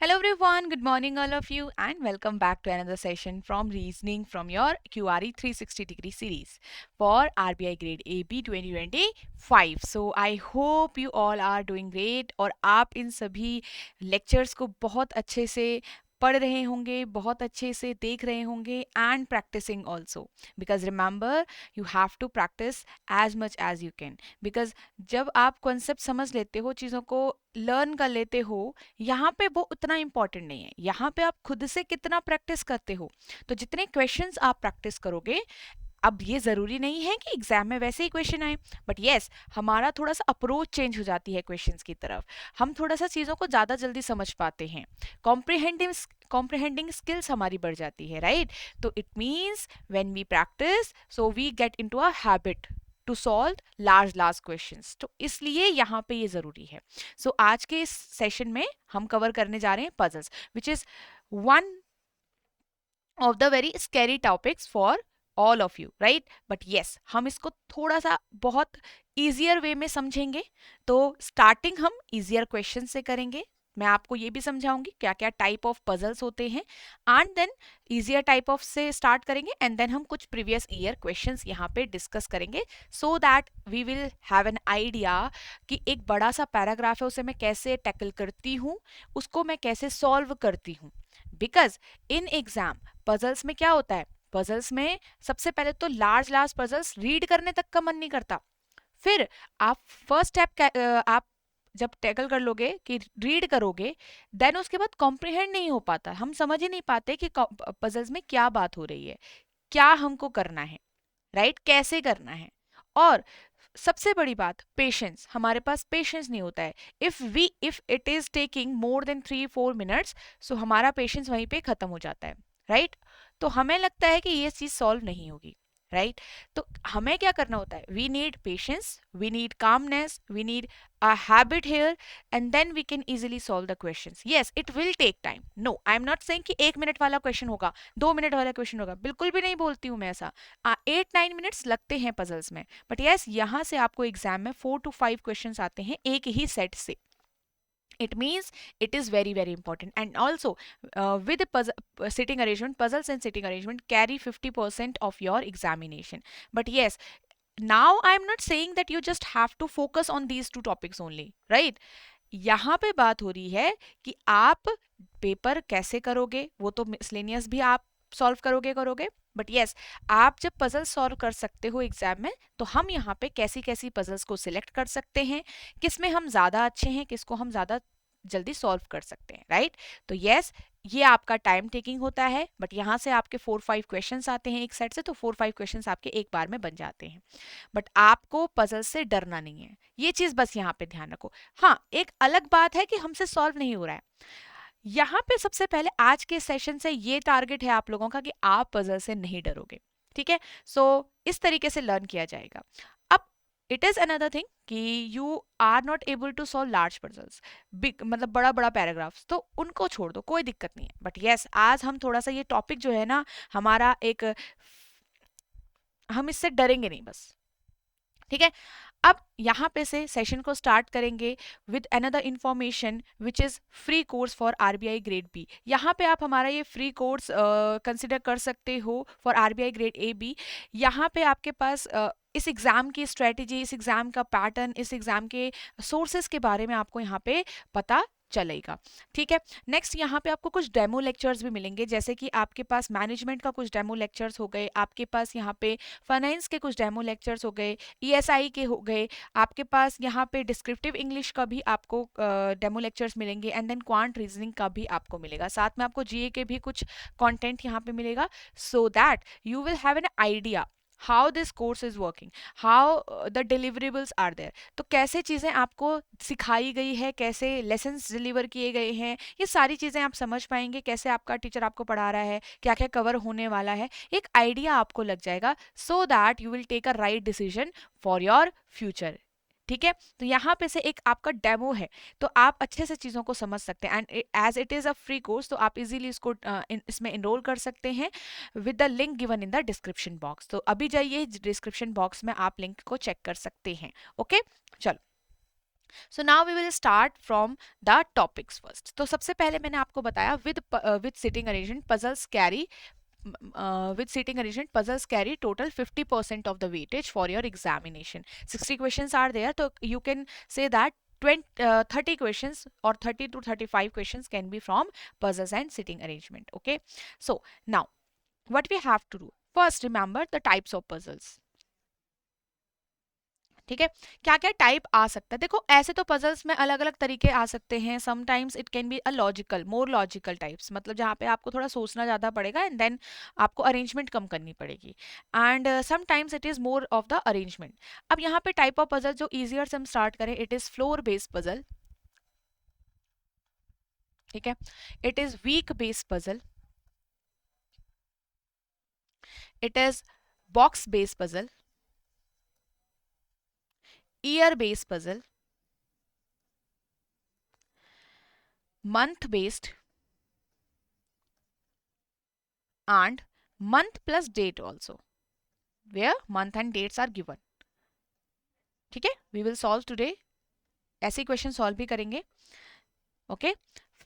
Hello everyone, good morning all of you and welcome back to another session from Reasoning from your QRE 360 degree series for RBI grade AB 2025. So I hope you all are doing great और आप इन सभी lectures को बहुत अच्छे से पढ़ रहे होंगे, बहुत अच्छे से देख रहे होंगे and practicing also because remember you have to practice as much as you can because जब आप concept समझ लेते हो, चीज़ों को लर्न कर लेते हो, यहाँ पे वो उतना इम्पोर्टेंट नहीं है। यहाँ पे आप खुद से कितना प्रैक्टिस करते हो, तो जितने क्वेश्चंस आप प्रैक्टिस करोगे, अब ये ज़रूरी नहीं है कि एग्जाम में वैसे ही क्वेश्चन आए, बट यस हमारा थोड़ा सा अप्रोच चेंज हो जाती है क्वेश्चंस की तरफ। हम थोड़ा सा चीज़ों को ज़्यादा जल्दी समझ पाते हैं, कॉम्प्रिहेंडिंग स्किल्स हमारी बढ़ जाती है, राइट? तो it means when we practise so we get into a habit to solve large questions. तो इसलिए यहाँ पे ये ज़रूरी है। सो आज के इस सेशन में हम कवर करने जा रहे हैं puzzles, which is one of the very scary topics for all of you, right? But yes हम इसको थोड़ा सा बहुत ईजियर वे में समझेंगे। तो स्टार्टिंग हम ईजियर क्वेश्चन से करेंगे, मैं आपको ये भी समझाऊंगी क्या क्या टाइप ऑफ पजल्स होते हैं, and then easier type of से स्टार्ट करेंगे, एंड देन हम कुछ प्रीवियस ईयर क्वेश्चंस यहाँ पे डिस्कस करेंगे so that we will have an idea कि एक बड़ा सा पैराग्राफ है, उसे मैं कैसे टैकल करती हूँ, उसको मैं कैसे सॉल्व करती हूँ। बिकॉज इन एग्जाम पजल्स में क्या होता है, पजल्स में सबसे पहले तो लार्ज पजल्स रीड करने तक का मन नहीं करता। फिर आप फर्स्ट स्टेप आप जब टैकल कर लोगे कि रीड करोगे, देन उसके बाद कॉम्प्रिहेंड नहीं हो पाता, हम समझ ही नहीं पाते कि पजल्स में क्या बात हो रही है, क्या हमको करना है, राइट? कैसे करना है। और सबसे बड़ी बात पेशेंस, हमारे पास पेशेंस नहीं होता है। If it is taking more than 3-4 minutes, so हमारा पेशेंस वहीं पे खत्म हो जाता है, राइट? तो हमें लगता है कि ये चीज सॉल्व नहीं होगी, राइट? तो हमें क्या करना होता है, we need patience, we need calmness, we need a habit here, and then we can easily solve the questions. Yes it will take time, no I am not saying कि 1 minute वाला question होगा, 2 minute वाला question होगा, बिल्कुल भी नहीं बोलती हूँ मैं ऐसा। 8-9 मिनट्स लगते हैं पजल्स में, बट यस यहाँ से आपको एग्जाम में 4 to 5 क्वेश्चंस आते हैं एक ही सेट से। it means it is very important, and also with the sitting arrangement, puzzles and sitting arrangement carry 50% of your examination. But yes, now I am not saying that you just have to focus on these two topics only, right? यहाँ पे बात हो रही है कि आप paper कैसे करोगे, वो तो मिसलेनियस भी आप सॉल्व करोगे, बट यस आप जब पजल सॉल्व कर सकते हो एग्जाम में, तो हम यहाँ पे कैसी कैसी पजल्स को सिलेक्ट कर सकते हैं, किस में हम ज़्यादा अच्छे हैं, किसको हम ज़्यादा जल्दी सॉल्व कर सकते हैं, राइट? तो यस ये आपका टाइम टेकिंग होता है, बट यहाँ से आपके 4-5 क्वेश्चंस आते हैं एक सेट से, तो 4-5 क्वेश्चंस आपके एक बार में बन जाते हैं। बट आपको पजल से डरना नहीं है, ये चीज़ बस यहाँ पे ध्यान रखो। हाँ एक अलग बात है कि हमसे सॉल्व नहीं हो रहा है, यहाँ पे सबसे पहले आज के सेशन से ये टारगेट है आप लोगों का कि आप पजल से नहीं डरोगे, ठीक है? सो इस तरीके से लर्न किया जाएगा। अब इट इज अनदर थिंग कि you are not able to solve large puzzles, big मतलब बड़ा बड़ा पैराग्राफ्स, तो उनको छोड़ दो, कोई दिक्कत नहीं है। बट यस आज हम थोड़ा सा ये टॉपिक जो है ना हमारा एक, हम इससे डरेंगे नहीं बस, ठीक है? अब यहाँ पे से सेशन को स्टार्ट करेंगे with another information which is free course for RBI grade B. यहाँ पे आप हमारा ये फ्री कोर्स कंसिडर कर सकते हो for RBI grade A B. यहाँ पे आपके पास इस एग्ज़ाम की स्ट्रेटजी, इस एग्ज़ाम का पैटर्न, इस एग्ज़ाम के सोर्सेज के बारे में आपको यहाँ पे पता चलेगा, ठीक है? नेक्स्ट यहाँ पे आपको कुछ डेमो लेक्चर्स भी मिलेंगे, जैसे कि आपके पास मैनेजमेंट का कुछ डेमो लेक्चर्स हो गए, आपके पास यहाँ पे फाइनेंस के कुछ डेमो लेक्चर्स हो गए, ईएसआई के हो गए, आपके पास यहाँ पे डिस्क्रिप्टिव इंग्लिश का भी आपको डेमो लेक्चर्स मिलेंगे, एंड देन क्वांट रीजनिंग का भी आपको मिलेगा, साथ में आपको जीए के भी कुछ कंटेंट यहाँ पे मिलेगा, so that you will have an idea how this course is working, how the deliverables are there. तो कैसे चीज़ें आपको सिखाई गई है, कैसे लेसन्स डिलीवर किए गए हैं, ये सारी चीज़ें आप समझ पाएंगे, कैसे आपका टीचर आपको पढ़ा रहा है, क्या क्या कवर होने वाला है, एक आइडिया आपको लग जाएगा, so that you will take a right decision for your future, ठीक है? तो यहाँ पे से एक आपका डेमो है, तो आप अच्छे से चीज़ों को समझ सकते हैं, and as it is a free course, तो आप इजीली इसको इसमें इनरोल कर सकते हैं with the link given in the description box. तो अभी जाइए डिस्क्रिप्शन बॉक्स में आप लिंक को चेक कर सकते हैं, ओके? चलो so now we will start from the topics first. तो सबसे पहले मैंने आपको बताया with sitting arrangement puzzles carry with sitting arrangement puzzles carry total 50% of the weightage for your examination. 60 questions are there, so you can say that 30 questions or 30 to 35 questions can be from puzzles and sitting arrangement. Okay, so now what we have to do, first remember the types of puzzles. ठीक है, क्या क्या type आ सकता है? देखो ऐसे तो puzzles में अलग अलग तरीके आ सकते हैं। Sometimes it can be a logical, more logical types, मतलब जहाँ पे आपको थोड़ा सोचना ज़्यादा पड़ेगा एंड देन आपको अरेंजमेंट कम करनी पड़ेगी। And sometimes it is more of the arrangement. अब यहाँ पे टाइप ऑफ पजल जो ईजियर से हम स्टार्ट करें, it is floor based puzzle, ठीक है, it is week based puzzle, it is box based puzzle, year based puzzle, month based, and month plus date also, where month and dates are given. ठीक है, we will solve today, ऐसे question solve भी करेंगे। Okay,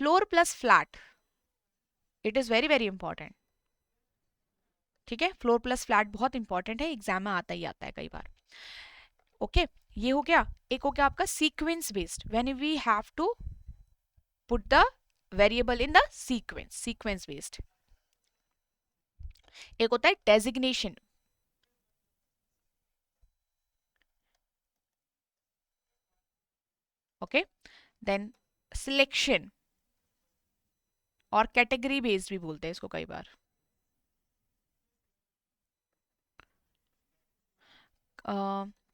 floor plus flat, it is very very important. ठीक है, floor plus flat बहुत important है, exam में आता ही आता है कई बार। ओके, ये हो गया। एक हो गया आपका sequence based, when we have to put the variable in the sequence, sequence based. एक होता है डेजिग्नेशन, ओके, देन सिलेक्शन, और कैटेगरी बेस्ड भी बोलते हैं इसको कई बार।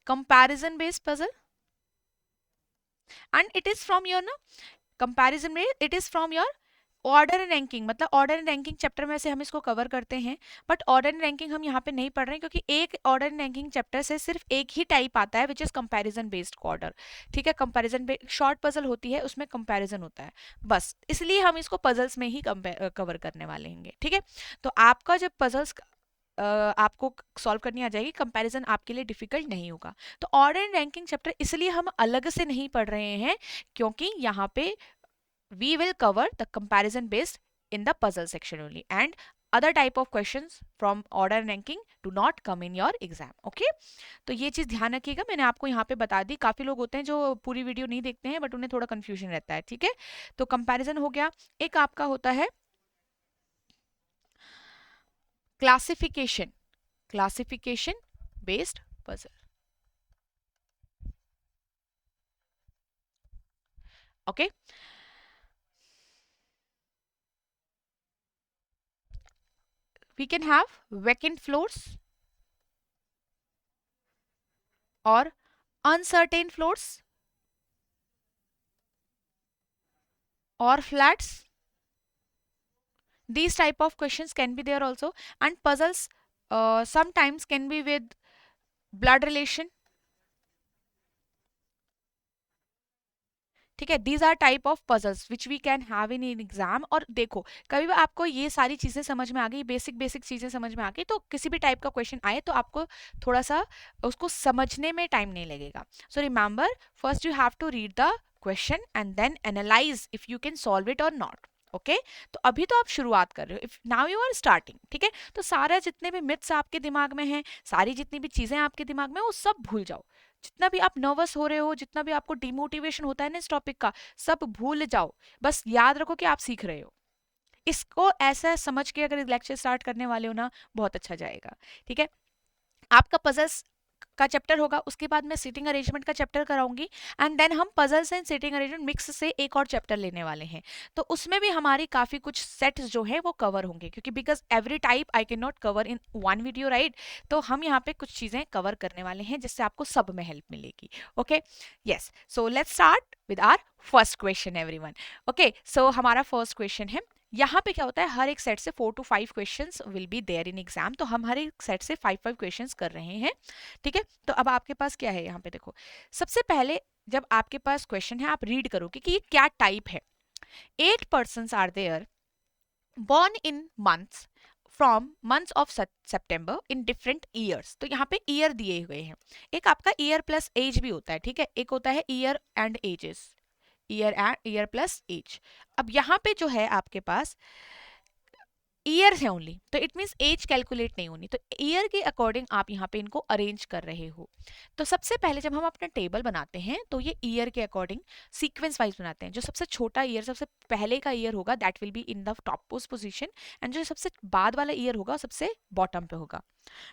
Comparison based puzzle, and it is from your ना, कंपैरिजन में it is from your order and ranking, मतलब ऑर्डर एंड रैंकिंग चैप्टर में से हम इसको कवर करते हैं, बट ऑर्डर एंड रैंकिंग हम यहाँ पे नहीं पढ़ रहे हैं, क्योंकि एक ऑर्डर एंड रैंकिंग चैप्टर से सिर्फ एक ही टाइप आता है, which is comparison based order. ठीक है, कंपैरिजन शॉर्ट पजल होती है, उसमें कंपैरिजन होता है, बस इसलिए हम इसको पजल्स में ही कवर करने वाले हैं। ठीक है, तो आपका जब पजल्स आपको सॉल्व करनी आ जाएगी, कंपैरिजन आपके लिए डिफिकल्ट नहीं होगा। तो ऑर्डर एंड रैंकिंग चैप्टर इसलिए हम अलग से नहीं पढ़ रहे हैं, क्योंकि यहाँ पे we will cover the comparison based in the puzzle section only, and other type of questions from order and ranking do not come in your exam. Okay, तो ये चीज ध्यान रखिएगा, मैंने आपको यहाँ पे बता दी। काफी लोग होते हैं जो पूरी वीडियो नहीं देखते हैं, बट उन्हें थोड़ा कंफ्यूजन रहता है। ठीक है, तो कंपैरिजन हो गया। एक आपका होता है classification, classification based puzzle. Okay, we can have vacant floors or uncertain floors or flats. These type of questions can be there also, and puzzles sometimes can be with blood relation। ठीक है, these are type of puzzles which we can have in exam. और देखो, कभी भी आपको ये सारी चीजें समझ में आ गई, बेसिक बेसिक चीजें समझ में आ गई, तो किसी भी टाइप का क्वेश्चन आए तो आपको थोड़ा सा उसको समझने में टाइम नहीं लगेगा। So remember, first you have to read the question and then analyse if you can solve it और नॉट। ओके, तो अभी तो आप शुरुआत कर रहे हो, if now you are starting. ठीक है, तो सारा जितने भी मिथ्स आपके दिमाग में हैं, सारी जितनी भी चीजें आपके दिमाग में, वो सब भूल जाओ। जितना भी आप नर्वस हो रहे हो, जितना भी आपको डिमोटिवेशन होता है ना इस टॉपिक का, सब भूल जाओ। बस याद रखो कि आप सीख रहे हो। इसको ऐसा समझ के अगर लेक्चर स्टार्ट करने वाले हो ना, बहुत अच्छा जाएगा। ठीक है, आपका पजल्स का चैप्टर होगा, उसके बाद मैं सिटिंग अरेंजमेंट का चैप्टर कराऊंगी, एंड देन हम puzzles and sitting arrangement mix से एक और चैप्टर लेने वाले हैं। तो उसमें भी हमारी काफी कुछ सेट्स जो है वो कवर होंगे, क्योंकि because every type I can not cover in one video, right. तो हम यहाँ पे कुछ चीजें कवर करने वाले हैं जिससे आपको सब में हेल्प मिलेगी। Okay, yes, so let's start with our first question everyone. Okay, so हमारा फर्स्ट क्वेश्चन है, यहाँ पे क्या होता है, हर एक सेट से 4 to 5 questions will be there in exam, तो हम हर एक सेट से 5 क्वेश्चंस कर रहे हैं। ठीक है, तो अब आपके पास क्या है, यहाँ पे देखो, सबसे पहले जब आपके पास क्वेश्चन है, आप रीड करोगे कि ये क्या टाइप है। 8 persons are there born in months from months of September in different years. तो यहाँ पे ईयर दिए हुए हैं। एक आपका ईयर प्लस एज भी होता है, ठीक है, एक होता है year and ages, year plus age. अब यहाँ पे जो है आपके पास ईयर है ओनली, तो इट मीन्स एज कैलकुलेट नहीं होनी, तो ईयर के अकॉर्डिंग आप यहाँ पे इनको अरेंज कर रहे हो। तो सबसे पहले जब हम अपना टेबल बनाते हैं तो ये ईयर के अकॉर्डिंग सीक्वेंस वाइज बनाते हैं। जो सबसे छोटा ईयर, सबसे पहले का ईयर होगा, that will be in the top most position, and जो सबसे बाद वाला ईयर होगा सबसे बॉटम पे होगा।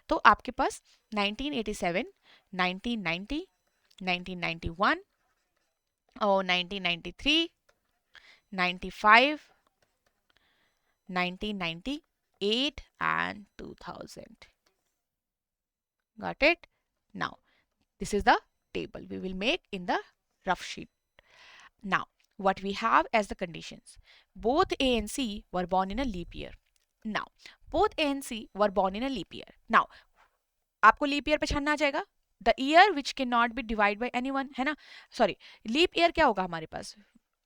तो आपके पास 1987, 1990, 1991 और 1993, 95, 1998 and 2000. Got it? Now, this is the table we will make in the rough sheet. Now, what we have as the conditions. Both A and C were born in a leap year. Now, both A and C were born in a leap year. Now, आपको leap year पहचानना आ जाएगा, the year which can not be divide by anyone, है ना। Sorry, leap year क्या होगा हमारे पास,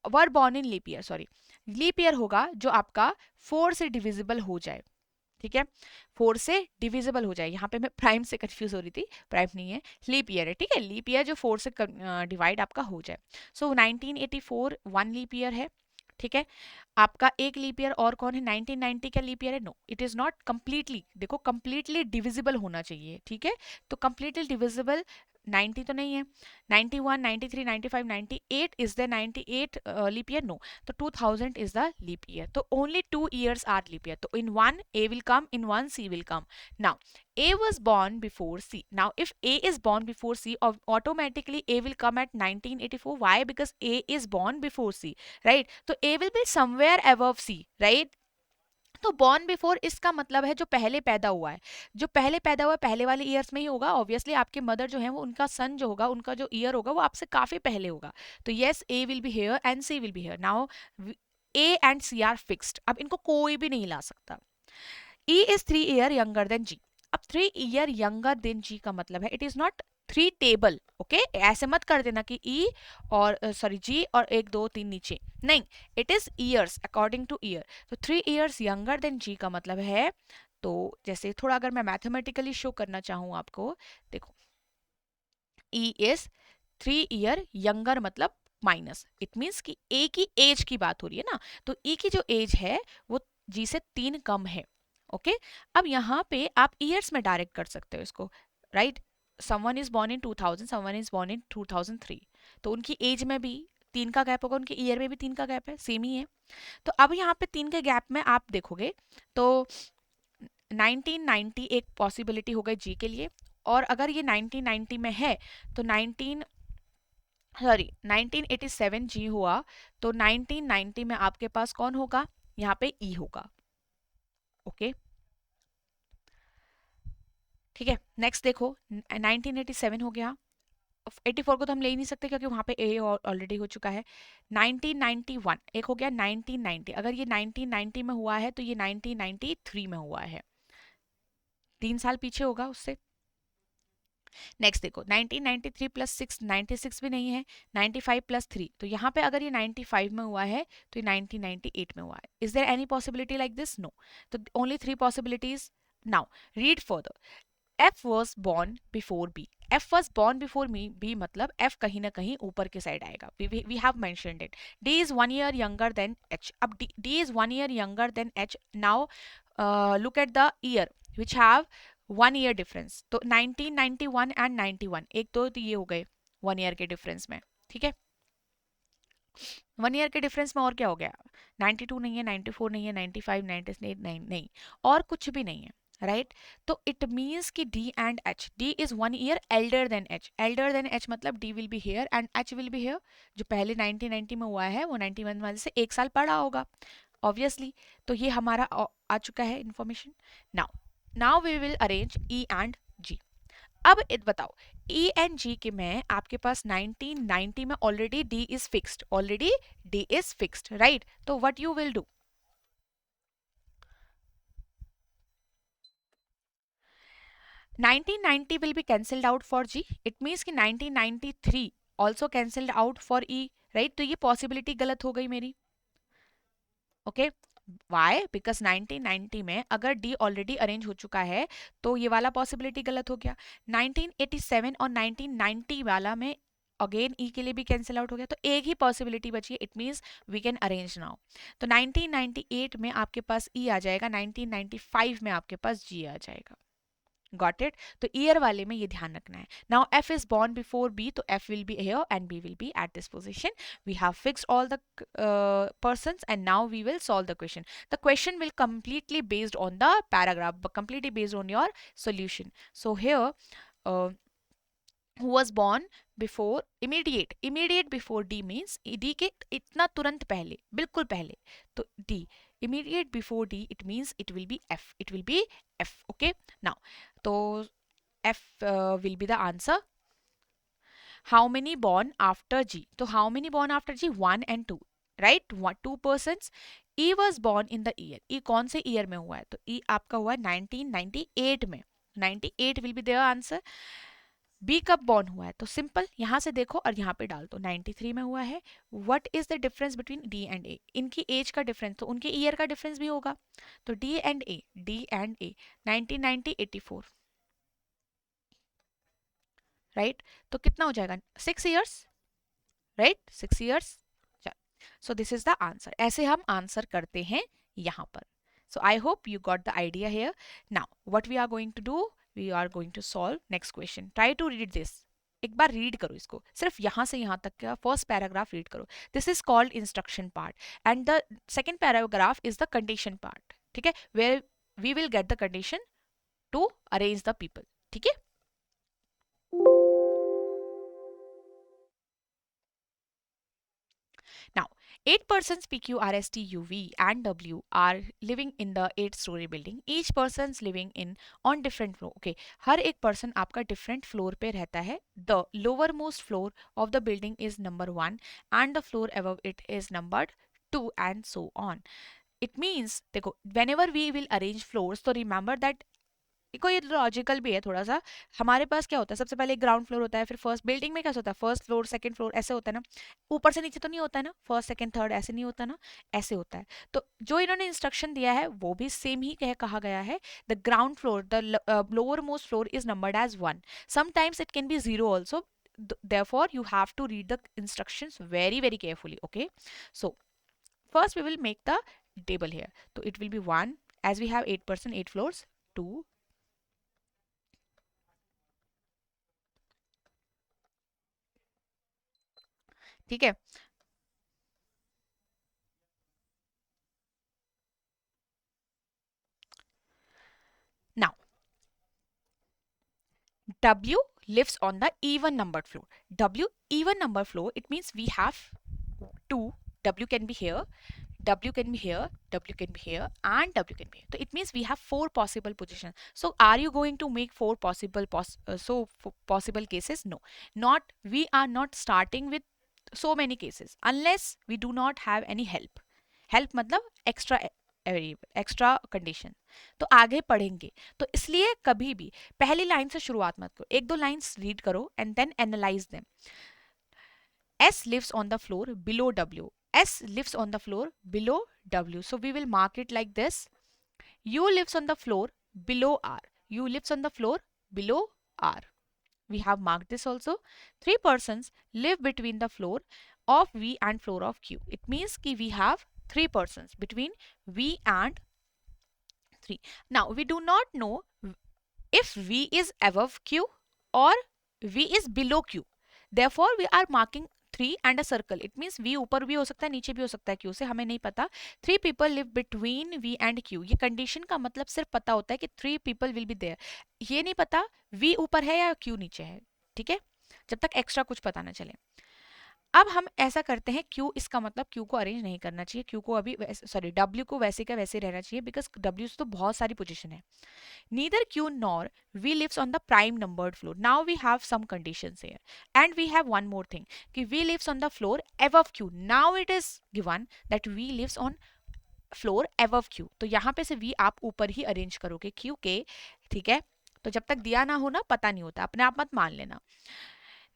were born in leap year, sorry, leap year होगा जो आपका 4 से डिविजिबल हो जाए, ठीक है, 4 से डिविजिबल हो जाए। यहाँ पे मैं प्राइम से कंफ्यूज हो रही थी, प्राइम नहीं है, लीप ईयर है, ठीक है, लीप ईयर जो 4 से डिवाइड आपका हो जाए। सो 1984 वन लीप ईयर है, ठीक है। आपका एक लीप ईयर और कौन है, 1990 का लीप ईयर है, no it is not completely, देखो कंप्लीटली डिविजिबल होना चाहिए, ठीक है, तो कंप्लीटली डिविजिबल 90 तो नहीं है, 91, 93, 95, 98 is the 98 leap year, no, तो 2000 इज द लीप ईयर। तो only 2 years are leap year, तो in one A will come, in one C will come. Now A was born before C. Now, if A is born before C, automatically A will come at 1984. Why? Because A is born before C, right? So A will be somewhere above C, right? तो born before इसका मतलब है जो पहले पैदा हुआ है, जो पहले पैदा हुआ है पहले वाले ईयर्स में ही होगा। ऑब्वियसली आपके मदर जो है वो, उनका सन जो होगा, उनका जो ईयर होगा वो आपसे काफी पहले होगा। तो yes, A will be here and C will be here. Now A and C are fixed, अब इनको कोई भी नहीं ला सकता। E is 3 year younger than G। अब 3 year younger than G का मतलब है it is not 3 table, okay, ऐसे मत कर देना कि E और सॉरी G और 1 2 3 नीचे, नहीं, it is years, according two year. तो 3 years younger than G का मतलब है, तो जैसे थोड़ा अगर मैं मैथमेटिकली शो करना चाहूँ आपको, देखो E इज 3 year younger मतलब माइनस, इट मीन्स कि ए की एज की बात हो रही है ना, तो ई की जो एज है वो जी से 3 कम है, ओके। अब यहाँ पे आप ईयर्स में डायरेक्ट कर सकते हो इसको, right, someone is born in 2000, someone is born in 2003, तो उनकी एज में भी 3 का गैप होगा, उनके ईयर में भी 3 का गैप है, सेम ही है। तो अब यहाँ पे 3 के गैप में आप देखोगे तो 1990 एक पॉसिबिलिटी हो गई जी के लिए, और अगर ये 1990 में है तो 1987 जी हुआ, तो 1990 में आपके पास कौन होगा, यहाँ पे ई होगा, ओके, ठीक है। नेक्स्ट देखो 1987 हो गया, 84 को तो हम ले ही नहीं सकते क्योंकि वहां पे ए ऑलरेडी हो चुका है। 1991 एक हो गया, 1990 अगर ये 1990 में हुआ है तो ये 1993 में हुआ है, 3 साल पीछे होगा उससे। नेक्स्ट देखो 1993 प्लस 6 96 भी नहीं है, 95 प्लस 3, तो यहाँ पे अगर ये 95 में हुआ है तो ये 1998 में हुआ है। Is there any possibility like this, no, तो only 3 possibilities. Now read further, F was born before B. F was born before me, B मतलब F कहीं ना कहीं ऊपर के साइड आएगा, we have mentioned it. D is 1 year younger than H. अब D is 1 year younger than H. Now look at the year which have 1 year difference. तो 1991 and 91 एक तो ये हो गए 1 year के डिफरेंस में, ठीक है। 1 year के डिफरेंस में और क्या हो गया, 92 नहीं है, 94 नहीं है, 95, 98 नहीं, और कुछ भी नहीं है, राइट। तो इट मीन्स कि D and H, D is 1 year elder than H, elder than H मतलब D will be here and H will be here। जो पहले 1990 में हुआ है वो 91 वाले से 1 साल बड़ा होगा ऑब्वियसली, तो ये हमारा आ चुका है information. Now we will arrange E and G। अब बताओ E एंड G के में आपके पास 1990 में already D is fixed, already D is fixed, right. तो what you will do, 1990 will be cancelled out for G. It means कि 1993 also cancelled out for E, right? तो ये possibility गलत हो गई मेरी, ओके। वाई? बिकॉज 1990 में अगर डी ऑलरेडी अरेंज हो चुका है तो ये वाला पॉसिबिलिटी गलत हो गया। 1987 और 1990 वाला में अगेन ई के लिए भी कैंसिल आउट हो गया, तो एक ही पॉसिबिलिटी बची है, it means we can arrange now. तो 1998 में आपके पास ई आ जाएगा, 1995 में आपके पास जी आ जाएगा। Got it? तो ईयर वाले में ये ध्यान रखना है। Now F is born before B, तो F will be here and B will be at this position. We have fixed all the persons and now we will solve the question. The question will completely based on the paragraph, but completely based on your solution. So here uh, who was born before immediate before d means d के इतना तुरंत पहले, बिल्कुल पहले, तो d immediate before d, it means it will be f, it will be f. Okay, now तो f will be the answer. How many born after g? तो how many born after g? 1 and 2, right? 2 persons. E was born in the year. E कौन से year में हुआ है? तो E आपका हुआ है 1998 में. 98 will be their answer. B कब बॉर्न हुआ है? तो सिंपल यहां से देखो और यहाँ पे डाल दो, 93 में हुआ है। What is the difference between D and A? इनकी एज का डिफरेंस, तो उनके ईयर का डिफरेंस भी होगा। तो डी एंड ए, 1990 84, राइट? तो कितना हो जाएगा? 6 years, right? 6 years. So this is the answer. ऐसे हम आंसर करते हैं यहाँ पर। So I hope you got the idea here. Now what we are going to do, we are going to solve next question. Try to read this, एक बार read करो इसको, सिर्फ यहाँ से यहाँ तक का फर्स्ट पैराग्राफ रीड करो। This is called instruction part and the second paragraph is the condition part, ठीक है, where we will get the condition to arrange the people, ठीक है। Now, 8 persons P, Q, R, S, T, U, V and W are living in the 8-story building. Each person's living in on different floor. Okay, हर एक person आपका different floor पे रहता है. The lowermost floor of the building is number 1 and the floor above it is numbered 2 and so on. It means देखो, whenever we will arrange floors, तो remember that देखो ये logical भी है थोड़ा सा। हमारे पास क्या होता है, सबसे पहले ग्राउंड फ्लोर होता है, फिर फर्स्ट बिल्डिंग में क्या होता है, फर्स्ट फ्लोर सेकंड फ्लोर ऐसे होता है ना, ऊपर से नीचे तो नहीं होता है ना, फर्स्ट सेकंड थर्ड ऐसे नहीं होता ना, ऐसे होता है। तो जो इन्होंने इंस्ट्रक्शन दिया है वो भी सेम ही कहा गया है। The ground floor, the lower most floor is numbered as 1, sometimes it can be 0 also, therefore you have to read the instructions very very carefully. Okay, so first we will make the table here. So it will be 1, as we have 8%, 8 floors, 2, ठीक है। Now W lives on the even numbered floor. W even number floor, it means we have 2. W can be here, W can be here, W can be here, and W can be here. So it means we have 4 possible positions. So are you going to make 4 possible possible cases? No, not. We are not starting with so many cases unless we do not have any help. Help मतलब extra variable, extra condition, तो आगे पढ़ेंगे। तो इसलिए कभी भी पहली line से शुरुआत मत करो, एक दो लाइंस रीड करो and then analyse them. S lives on the floor below W. S lives on the floor below W. So we will mark it like this. U lives on the floor below R. U lives on the floor below R. We have marked this also. 3 persons live between the floor of V and floor of Q. It means कि we have 3 persons between V and 3. Now we do not know if V is above Q or V is below Q. Therefore we are marking 3 and a circle. It means V ऊपर भी हो सकता है, नीचे भी हो सकता है Q से, हमें नहीं पता। 3 people live between V and Q. ये कंडीशन का मतलब सिर्फ पता होता है कि 3 people will be there. ये नहीं पता V ऊपर है या Q नीचे है, ठीक है, जब तक एक्स्ट्रा कुछ पता ना चले। अब हम ऐसा करते हैं, Q इसका मतलब Q को अरेंज नहीं करना चाहिए, Q को अभी सॉरी W को वैसे का वैसे रहना चाहिए, बिकॉज W से तो बहुत सारी पोजीशन है। Neither Q nor V lives on the prime numbered floor. Now we have some conditions here. And we have one more thing. कि V lives on the floor above Q. Now it is given that V lives on floor above Q. तो यहाँ पे से V आप ऊपर ही arrange करोगे Q के, ठीक है। तो जब तक दिया ना हो ना, पता नहीं होता, अपने आप मत मान लेना।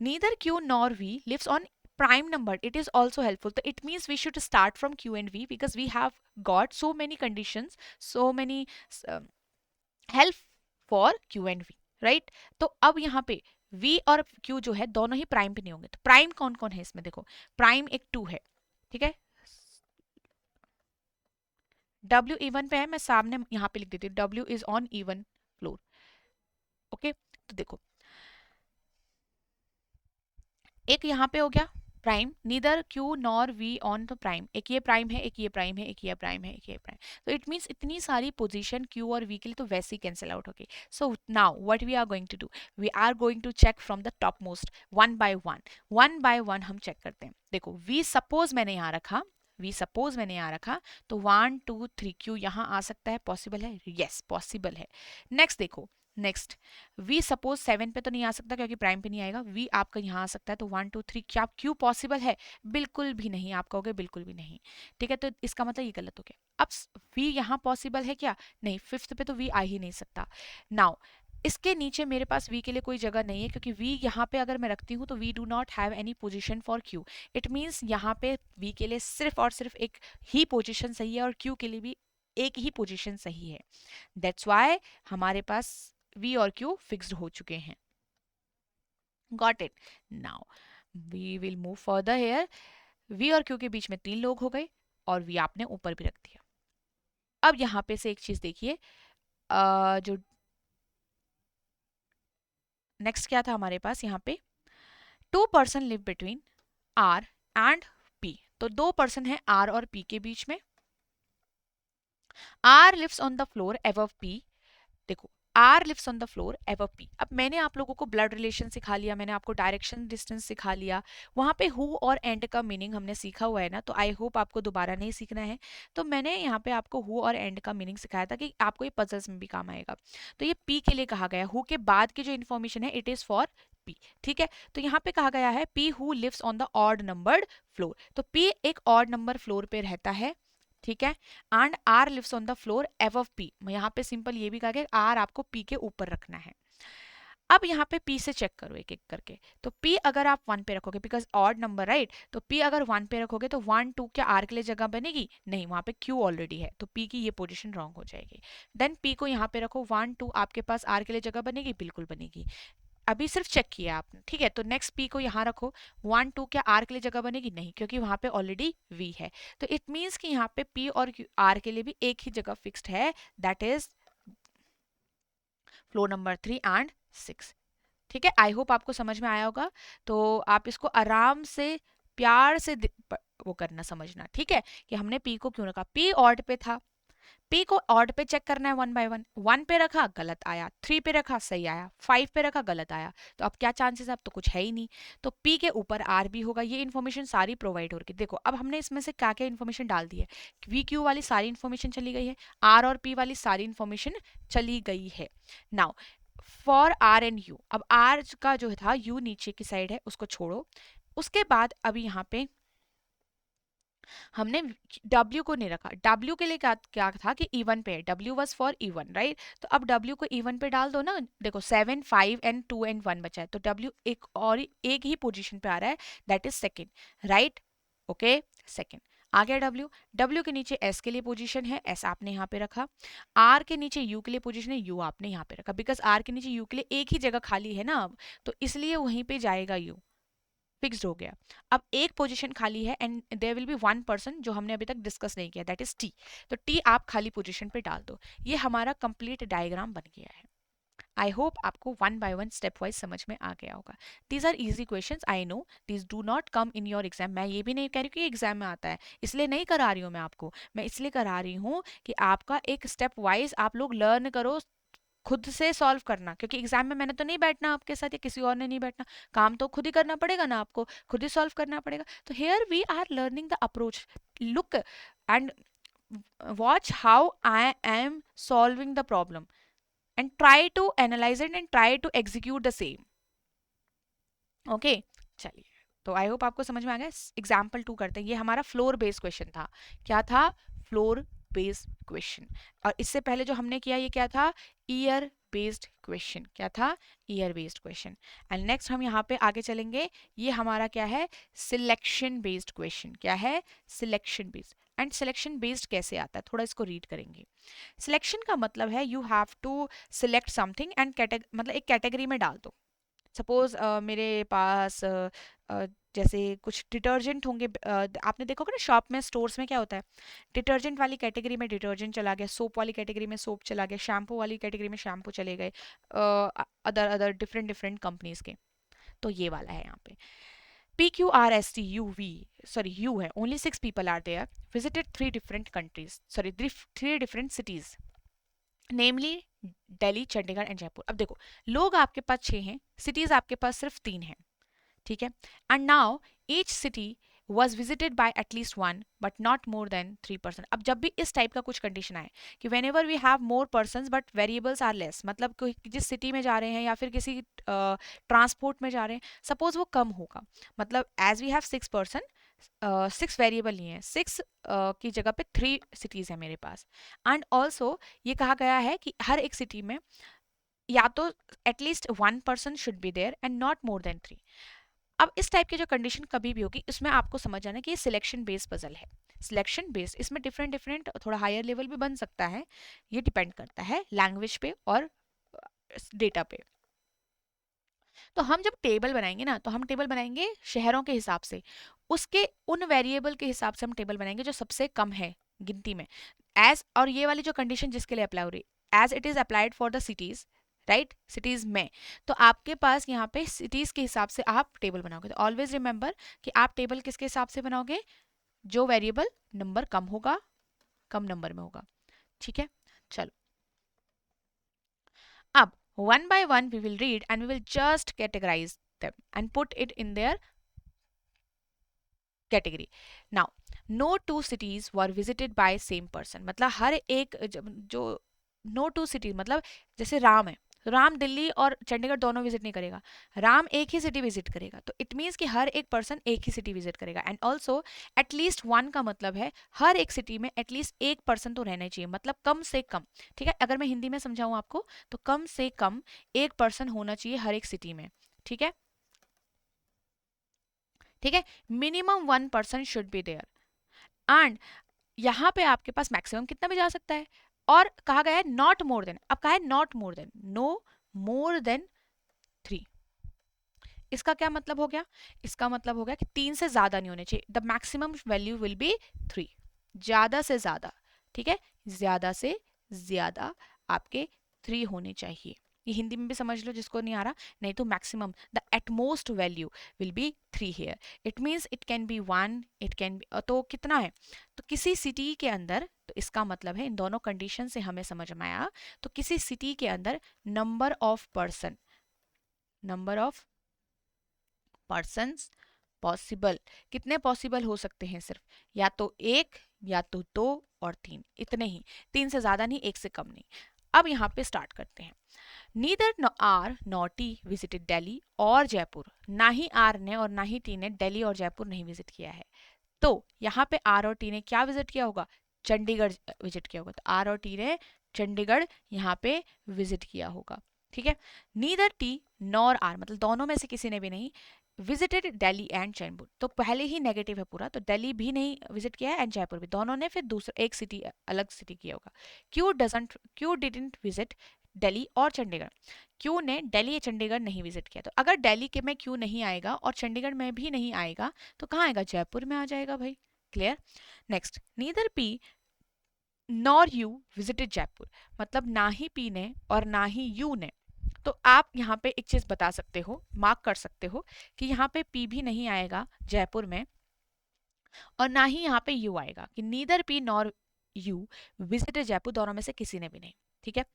Neither Q nor V lives on prime number, it is also helpful. So it means we should start from Q and V because we have got so many conditions, so many help for Q and V, right. तो अब यहाँ पे v और q जो है दोनों ही prime पे नहीं होंगे. तो प्राइम कौन कौन है इसमें, देखो प्राइम एक 2 है, ठीक है. w इवन पे है, मैं सामने यहाँ पे लिख देती हूँ w is on even floor. Okay, तो देखो एक यहाँ पे हो गया prime, neither Q nor V on the prime. एक ये प्राइम है, एक ये प्राइम है, एक ये प्राइम है, एक ये प्राइम. तो इट मीन्स इतनी सारी पोजीशन क्यू और वी के लिए तो वैसे ही कैंसिल आउट हो गई. So now what we are going to do, we are going to check from the top most one by one हम चेक करते हैं. देखो वी सपोज मैंने यहाँ रखा, तो 1 2 3 क्यू यहाँ आ सकता है, पॉसिबल है, यस पॉसिबल है. नेक्स्ट देखो, नेक्स्ट v सपोज 7 पे तो नहीं आ सकता क्योंकि प्राइम पे नहीं आएगा. v आपका यहाँ आ सकता है, तो 1 2 3 क्या q पॉसिबल है, बिल्कुल भी नहीं. आप कहोगे बिल्कुल भी नहीं, ठीक है, तो इसका मतलब ये गलत हो गया. अब v यहाँ पॉसिबल है क्या, नहीं. 5th पे तो v आ ही नहीं सकता. नाउ इसके नीचे मेरे पास v के लिए कोई जगह नहीं है क्योंकि v यहाँ पे अगर मैं रखती हूँ तो we do not have any position for q. इट मीन्स यहाँ पे v के लिए सिर्फ और सिर्फ एक ही पोजिशन सही है और q के लिए भी एक ही पोजिशन सही है. दैट्स वाई हमारे पास v और q फिक्स्ड हो चुके हैं. Got it. Now we will move further here. v और q के बीच में 3 लोग हो गए और v आपने ऊपर भी रख दिया. अब यहाँ पे से एक चीज देखिए, जो नेक्स्ट क्या था हमारे पास यहाँ पे, 2 person live between r and p. तो 2 पर्सन है r और p के बीच में. r lives on the floor above p. देखो R lives on the floor above P. अब मैंने आप लोगों को ब्लड रिलेशन सिखा लिया, मैंने आपको डायरेक्शन डिस्टेंस सिखा लिया, वहां पे हु और एंड का मीनिंग हमने सीखा हुआ है ना, तो आई होप आपको दोबारा नहीं सीखना है. तो मैंने यहाँ पे आपको हु और एंड का मीनिंग सिखाया था कि आपको ये पजल्स में भी काम आएगा. तो ये P के लिए कहा गया, हु के बाद की जो इन्फॉर्मेशन है इट इज फॉर P, ठीक है. तो यहाँ पे कहा गया है P who lives on the odd numbered floor. तो P एक ऑड नंबर फ्लोर पे रहता है, ठीक है. And R lives on the floor above P. यहाँ पे सिंपल ये भी कहा गया आर आपको पी के ऊपर रखना है. अब यहाँ पे पी से चेक करो एक एक करके. तो पी अगर आप 1 पे रखोगे, बिकॉज ऑड नंबर राइट, तो पी अगर 1 पे रखोगे तो 1 2 क्या आर के लिए जगह बनेगी, नहीं, वहां पे क्यू ऑलरेडी है, तो पी की ये पोजीशन रॉन्ग हो जाएगी. देन पी को यहाँ पे रखो, 1 2 आपके पास आर के लिए जगह बनेगी, बिल्कुल बनेगी. अभी सिर्फ चेक किया आपने, ठीक है. तो नेक्स्ट पी को यहाँ रखो, 1 2 क्या आर के लिए जगह बनेगी, नहीं, क्योंकि वहां पे ऑलरेडी वी है. तो इट मीन्स कि यहाँ पे पी और आर के लिए भी एक ही जगह फिक्स्ड है, that is floor number 3 and 6. ठीक है, आई होप आपको समझ में आया होगा. तो आप इसको आराम से प्यार से वो करना, समझना, ठीक है, कि हमने पी को क्यों रखा. पी ऑड पे था, P को ऑड पे चेक करना है 1 बाय 1. 1 पे रखा गलत आया, 3 पे रखा सही आया, 5 पे रखा गलत आया. तो अब क्या चांसेस है, अब तो कुछ है ही नहीं. तो P के ऊपर R भी होगा. ये इन्फॉर्मेशन सारी प्रोवाइड हो रही है. देखो अब हमने इसमें से क्या क्या इन्फॉर्मेशन डाल दी है. VQ वाली सारी इन्फॉर्मेशन चली गई है, R और P वाली सारी इन्फॉर्मेशन चली गई है. Now for R and U, अब R का जो था U नीचे की साइड है, उसको छोड़ो. उसके बाद अभी यहाँ पे हमने W को नहीं रखा. W के लिए क्या क्या था कि E1 पे है, W was for E1 right. तो अब W को E1 पे डाल दो ना. देखो 7 5 एंड 2 एंड 1 बचा है, तो W एक और एक ही पोजीशन पे आ रहा है, that is second, right. Okay, second आ गया W. W के नीचे S के लिए पोजीशन है, S आपने यहाँ पे रखा. R के नीचे U के लिए पोजीशन है, U आपने यहाँ पे रखा, बिकॉज R के नीचे U के लिए एक ही जगह खाली है ना अब, तो इसलिए वहीं पे जाएगा U. फिक्स्ड हो गया. अब एक पोजीशन खाली है and there will be 1 person जो हमने अभी तक डिस्कस नहीं किया, दैट इज टी. तो टी आप खाली पोजीशन पे डाल दो. ये हमारा कंप्लीट डायग्राम बन गया है. आई होप आपको 1 बाय 1 स्टेप वाइज समझ में आ गया होगा. These are easy questions, I know these do not come in your exam. मैं ये भी नहीं कह रही कि एग्जाम में आता है, इसलिए नहीं करा रही हूँ मैं आपको. मैं इसलिए करा रही हूँ कि आपका एक स्टेप वाइज आप लोग लर्न करो खुद से सॉल्व करना, क्योंकि एग्जाम में मैंने तो नहीं बैठना आपके साथ या किसी और ने नहीं बैठना. काम तो खुद ही करना पड़ेगा ना, आपको खुद ही सॉल्व करना पड़ेगा. तो here we are learning the approach. Look and watch how I am solving the problem and try to analyse it and try to execute the same. Okay, चलिए, तो आई होप आपको समझ में आ गया. एग्जाम्पल 2 करते हैं. ये हमारा फ्लोर बेस्ड क्वेश्चन था. क्या था, फ्लोर बेस्ड क्वेश्चन. और इससे पहले जो हमने किया ये क्या था, ईयर बेस्ड क्वेश्चन। क्या था? Year based question. And next हम यहाँ पे आगे चलेंगे, ये हमारा क्या है? Selection based question. क्या है? Selection based. And selection based कैसे आता है, थोड़ा इसको रीड करेंगे। सिलेक्शन का मतलब है you have to select something and मतलब एक कैटेगरी में डाल दो। सपोज मेरे पास जैसे कुछ डिटर्जेंट होंगे, आपने देखोगे ना शॉप में, स्टोर्स में क्या होता है, डिटर्जेंट वाली कैटेगरी में डिटर्जेंट चला गया, सोप वाली कैटेगरी में सोप चला गया, शैम्पू वाली कैटेगरी में शैम्पू चले गए, other other different different companies के। तो ये वाला है यहाँ पे। PQRSTUV, sorry, U है, only 6 people are there, visited 3 different countries, sorry, 3 different cities, namely Delhi, Chandigarh and Jaipur. अब देखो, लोग आपके पास 6 हैं, सिटीज आपके पास सिर्फ 3 हैं, ठीक है। And now each city was visited by at least one but not more than 3%। अब जब भी इस टाइप का कुछ कंडीशन आए कि whenever we have more persons but variables are less, मतलब कोई जिस सिटी में जा रहे हैं या फिर किसी ट्रांसपोर्ट में जा रहे हैं, सपोज वो कम होगा, मतलब as we have 6 person, 6 variable नहीं है, 6 की जगह पे 3 सिटीज है मेरे पास। एंड ऑल्सो ये कहा गया है कि हर एक सिटी में या तो at least 1 person should be there and not more than 3। अब इस टाइप की जो कंडीशन कभी भी होगी, इसमें आपको समझ जाना कि ये सिलेक्शन बेस्ड पजल है। सिलेक्शन बेस्ड, इसमें डिफरेंट डिफरेंट थोड़ा हायर लेवल भी बन सकता है, ये डिपेंड करता है लैंग्वेज पे और डेटा पे। तो हम जब टेबल बनाएंगे ना, तो हम टेबल बनाएंगे शहरों के हिसाब से, उसके उन वेरिएबल के हिसाब से हम टेबल बनाएंगे जो सबसे कम है गिनती में। एज, और ये वाली जो कंडीशन जिसके लिए अप्लाई हो रही, as it is applied for the cities, right, cities में, तो आपके पास यहाँ पे सिटीज के हिसाब से आप टेबल बनाओगे। तो ऑलवेज रिमेंबर कि आप टेबल किसके हिसाब से बनाओगे? जो वेरिएबल नंबर कम होगा, कम नंबर में होगा, ठीक है। चलो, अब one by one we will read and we will just categorize them and put it in their category. Now, no two cities were visited by same person, मतलब हर एक जो no two cities, मतलब जैसे राम है, राम दिल्ली और चंडीगढ़ दोनों विजिट नहीं करेगा, राम एक ही सिटी विजिट करेगा। तो इट मीन्स कि हर एक पर्सन एक ही सिटी विजिट करेगा। एंड ऑल्सो एटलीस्ट वन का मतलब है हर एक सिटी में एटलीस्ट एक पर्सन तो रहना चाहिए, मतलब कम से कम, ठीक है। अगर मैं हिंदी में समझाऊं आपको, तो कम से कम एक पर्सन होना चाहिए हर एक सिटी में, ठीक है, ठीक है। Minimum 1 person should be there. And यहाँ पे आपके पास मैक्सिमम कितना भी जा सकता है, और कहा गया है नॉट मोर देन। अब कहा है not more than, no more than 3। इसका क्या मतलब हो गया? इसका मतलब हो गया कि 3 से ज्यादा नहीं होने चाहिए। The maximum value will be 3, ज्यादा से ज्यादा, ठीक है, ज्यादा से ज्यादा आपके 3 होने चाहिए। ये हिंदी में भी समझ लो जिसको नहीं आ रहा, नहीं तो maximum, the utmost value will be 3 here. It means it can be 1, it can be, तो कितना है, तो किसी सिटी के अंदर, तो इसका मतलब है इन दोनों कंडीशन से हमें समझ में आया, तो किसी सिटी के अंदर number of person, number of persons possible, कितने पॉसिबल हो सकते हैं? सिर्फ या तो एक, या तो 2 और 3, इतने ही, 3 से ज्यादा नहीं, 1 से कम नहीं। अब यहाँ पे स्टार्ट करते हैं। Neither R nor T visited Delhi और जयपुर, ना ही आर ने और ना ही टी ने दिल्ली और जयपुर नहीं विजिट किया है। तो यहाँ पे आर और टी ने क्या विजिट किया होगा? चंडीगढ़ विजिट किया होगा। तो आर और टी ने चंडीगढ़ यहाँ पे विजिट किया होगा, ठीक है। नीदर टी नॉर आर, मतलब दोनों में से किसी ने भी नहीं विजिटेड दिल्ली एंड जयपुर, तो पहले ही नेगेटिव है पूरा, तो दिल्ली भी नहीं विजिट किया है एंड जयपुर भी, दोनों ने फिर दूसरा एक सिटी, अलग सिटी किया होगा। क्यू डिडंट विजिट दिल्ली और चंडीगढ़, क्यू ने दिल्ली या चंडीगढ़ नहीं विजिट किया। तो अगर दिल्ली के में क्यू नहीं आएगा और चंडीगढ़ में भी नहीं आएगा, तो कहाँ आएगा? जयपुर में आ जाएगा भाई, clear. Next, neither P nor you visited Jaipur, मतलब ना ही पी ने और ना ही यू ने। तो आप यहाँ पे एक चीज बता सकते हो, मार्क कर सकते हो कि यहाँ पे पी भी नहीं आएगा जयपुर में, और ना ही यहाँ पे यू आएगा, कि neither P nor you visited Jaipur, दोनों में से किसी ने भी नहीं, ठीक है।